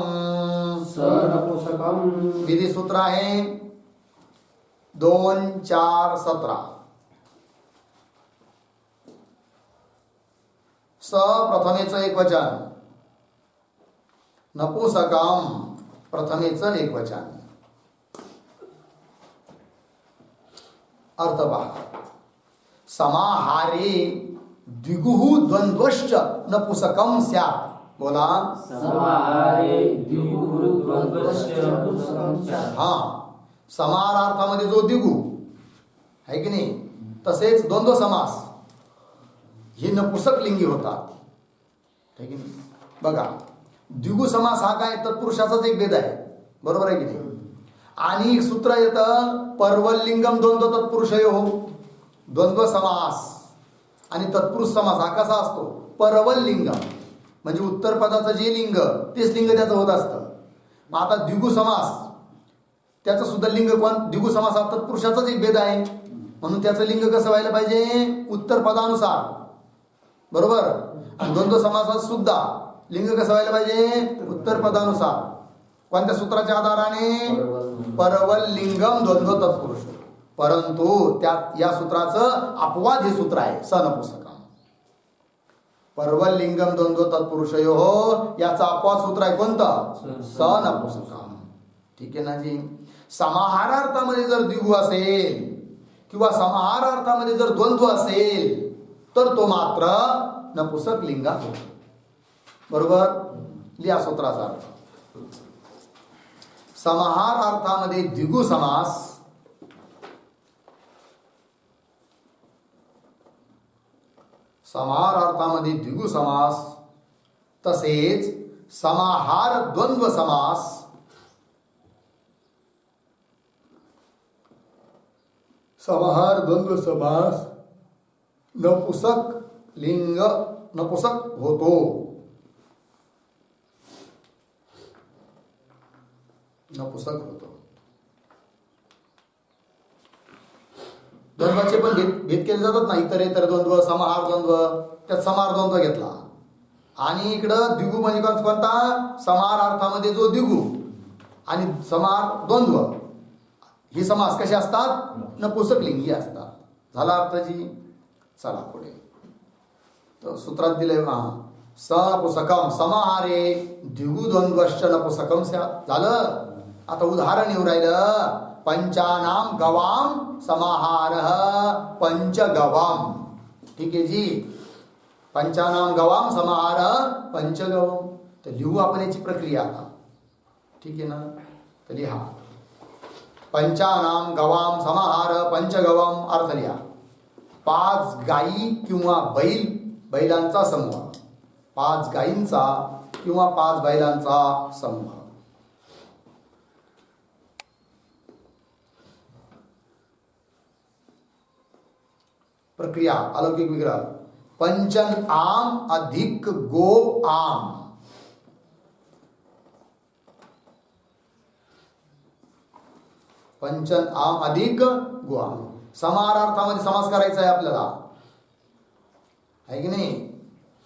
विधी सूत्र आहे 2, 4, 17. स प्रथमेचं एक वचन, नपुसकम प्रथमेचं एक वचन. अर्थ पहा, समाहारे द्विगुः द्वंद्वश्च नपुसकम स्यात्. बोला. समाहारे द्विगुः द्वंद्वश्च नपुसकम स्यात्. हा, समाहारार्थामध्ये जो द्विगु आहे की नाही, तसेच द्वंद्व समास हे नपुसक लिंगी होतात. ठीक आहे. बघा, द्विगु समास हा काय तत्पुरुषाचाच एक भेद आहे, बरोबर आहे की नाही. आणि सूत्र येतं परवलिंगम द्वंद्व तत्पुरुषयो. द्वंद्व समास आणि तत्पुरुष समास हा कसा असतो, परवलिंगम म्हणजे उत्तर पदाचं जे लिंग तेच लिंग त्याचं होत असतं. मग आता द्विगु समास त्याचं सुद्धा लिंग कोण, द्विगु समास हा तत्पुरुषाचाच एक भेद आहे, म्हणून त्याचं लिंग कसं व्हायला पाहिजे, उत्तर पदानुसार, बरोबर. आणि द्वंद्व समासात सुद्धा लिंग कसं व्हायला पाहिजे, उत्तर पदानुसार. कोणत्या सूत्राच्या आधाराने, परवल लिंगम द्वंद्व तत्पुरुष. परंतु त्यात या सूत्राचं अपवाद हे सूत्र आहे सनपुसकम. पर्वलिंगम द्वंद्व तत्पुरुषयो याचा अपवाद सूत्र आहे कोणतं? सनपुसकम. ठीक आहे ना जी. समाहारार्थामध्ये जर द्विगु असेल किंवा समाहारार्थामध्ये जर द्वंद्व असेल तर तो मात्र नपुसक लिंगात होतो. बरोबर. लिहा सूत्राचा अर्थ. समाहार अर्थामध्ये द्विगु समास, समाहार अर्थामध्ये द्विगु समास, तसेच समाहार द्वंद्व समास, समाहार द्वंद्व समास नपुसक लिंग नपुसक होतो. नपुसक होतो. द्वंद्वाचे पण भेद केले जातात ना. इतर द्वंद्व, समाहार द्वंद्व. त्यात समाहार द्वंद्व घेतला आणि इकडं द्विगु म्हणजे कोणता? समाहार अर्थामध्ये जो द्विगु आणि समाहार द्वंद्व ही समास कसे असतात? नपुसक लिंगी असतात. झाला अर्थाची. चला पुढे. तर सूत्रात दिले सनपुसकम समाहारे द्विगु द्वंद्वश्च नपुसकम स्यात्. झालं. आता उदाहरण येऊ राहिलं. पंचानाम गवाम समाहार पंचगवाम. ठीक आहे जी. पंचानाम गवाम समाहार पंचगवाम. तर लिहू आपण याची प्रक्रिया आता. ठीक आहे ना. तर लिहा. पंचानाम गवाम समाहार पंचगवाम. अर्थ लिहा. 5 गायी किंवा बैलांचा समूह. 5 गायींचा किंवा 5 बैलांचा समूह. प्रक्रिया अलौकिक विग्रह. पंचन आम अधिक गो आम. पंचन आम अधिक गो आम. समाहारार्थामध्ये समास करायचा आहे आपल्याला, आहे की नाही.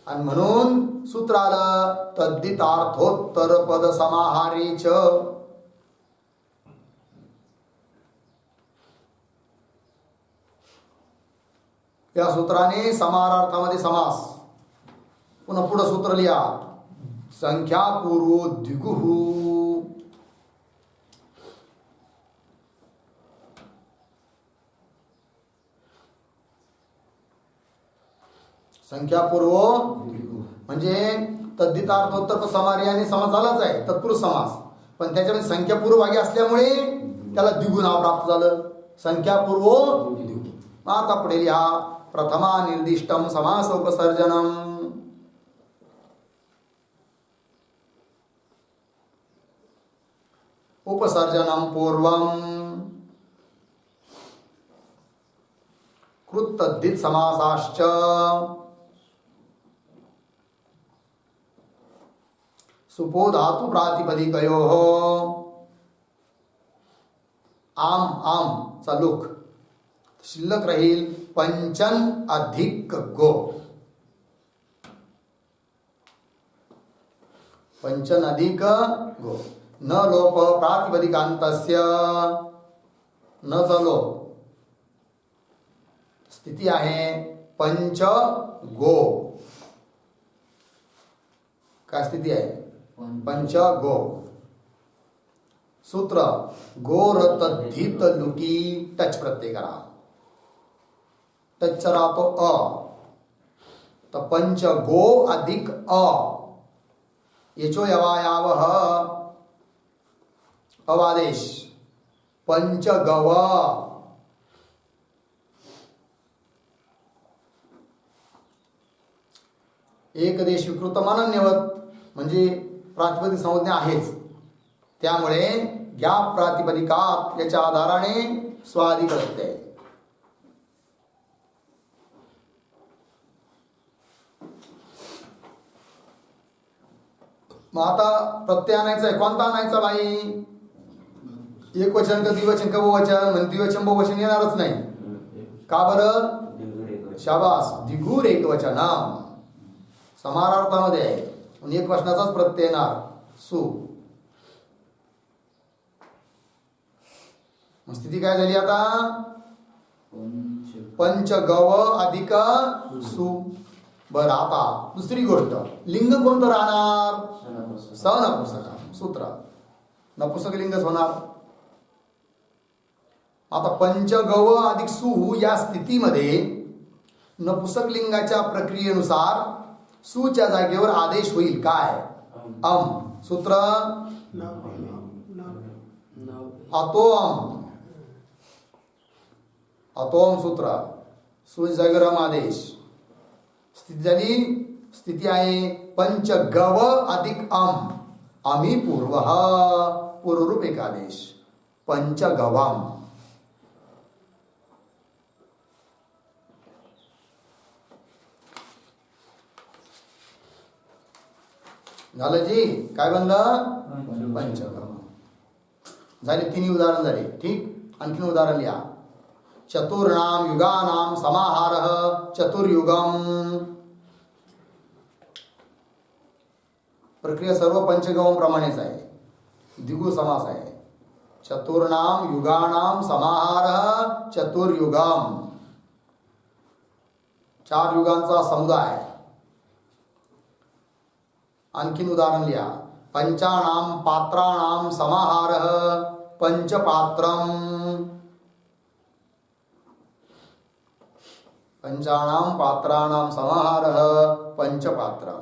आणि म्हणून सूत्र आलं तद्धितार्थोत्तर पद समाहारेच. या सूत्राने समाहारार्थामध्ये समास. पुन्हा पुढे सूत्र लिहा. संख्यापूर्व द्विगुः. संख्यापूर्व म्हणजे तद्धितार्थोत्तर समाहारी आणि समास झालाच आहे. तत्पुरुष समास. पण त्याच्यामध्ये संख्यापूर्व भागी असल्यामुळे त्याला द्विगु नाव प्राप्त झालं. संख्यापूर्व द्विगु. आता पुढे लिहा. प्रथमा निर्दिष्टम समास उपसर्जनम. उपसर्जनम पूर्वम कृत तद्धित समासाश्च सुपो धातु प्रातिपदिकयोः आम आम चा लोक शिल्लक राहील पंचन अधिक गो. पंचन अधिक गो. न लोप प्रातिपदिकांतस्य. न चा लोप. स्थिती आहे पंच गो. काय स्थिती आहे? पंच गो. सूत्र गोर तद्धित लुकी. टच प्रत्यय करा. टच राहतो अ. तर पंच गो अधिक अ. यचो यवायावह अवादेश. पंच गव. एकदेश विकृतम अनन्यवत म्हणजे प्रातिपदिक संज्ञा आहेच. त्यामुळे या प्रातिपदिकात याच्या आधाराने स्वादी प्रत्यय. मग आता प्रत्यय आणायचा आहे. कोणता आणायचा बाई? एक वचन का द्विवचन का बहुवचन? म्हणजे द्विवचन बहुवचन येणारच नाही. का बरं? शाबास. द्विगुर एक वचन समाहारार्थामध्ये आहे. एक वचनाचाच प्रत्यय येणार. सु. स्थिती काय झाली आता? पंच गव अधिक सु. बरं, आता दुसरी गोष्ट, लिंग कोणतं राहणार? सनपुसक. सनपुसक. सूत्र नपुसक लिंगच होणार. आता पंचगव अधिक सु या स्थितीमध्ये नपुसक लिंगाच्या प्रक्रियेनुसार सुच्या जागेवर आदेश होईल काय? अम. सूत्र अतोम. अतोम सूत्र. सुच्या जागेवर अम आदेश. स्थिती झाली. स्थिती आहे पंचगव अधिक अम. अमी पूर्व. पूर्वरूप एकादेश. पंचगवम. झालं जी. काय बनलं? पंचगम. झाले तिन्ही उदाहरण झाले. ठीक. आणखीन उदाहरण लिहा. चतुर्णाम युगानाम समाहारः चतुर्युगम. प्रक्रिया सर्व पंचगम प्रमाणेच आहे. द्विगु समास आहे. चतुर्णाम युगानाम समाहारः चतुर्युगम. 4 युगांचा समुदाय. आणखीन उदाहरण लिहा. पंचानाम पात्राणाम समाहारः पंचपात्रम. पंचानाम पात्राणाम समाहारः पंचपात्रम.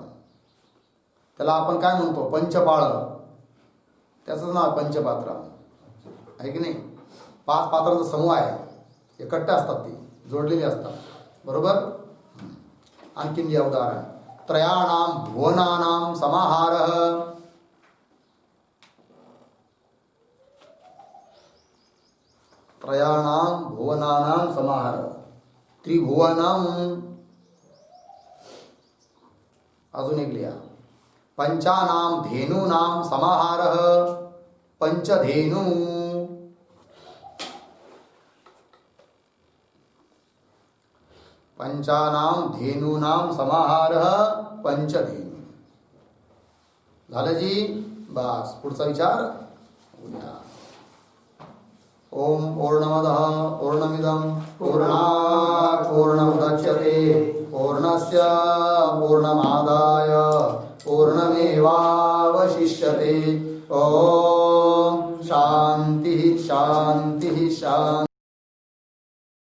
त्याला आपण काय म्हणतो? पंचपाळ. त्याचं नाव पंचपात्र आहे की नाही? 5 पात्रांचा समूह आहे. एकट्ठे असतात, ते जोडलेले असतात. बरोबर. आणखीन लिहा उदाहरण. त्रयाणाम भुवनानाम समाहारः. त्रयाणाम भुवनानाम समाहारः त्रिभुवनम. अजून एक लिहा. पंचानाम धेनूनाम समाहारः पंचधेनु. पंचानाम धेनूनाम समाहारः पंचधेनु. झालं जी. बस. पुढचा विचार उद्या. ओम पूर्णमदः पूर्णमिदं पूर्णात् पूर्णमुदच्यते पूर्णस्य पूर्णमादाय पूर्णमेवावशिष्यते. ओम शांति शांति शांति.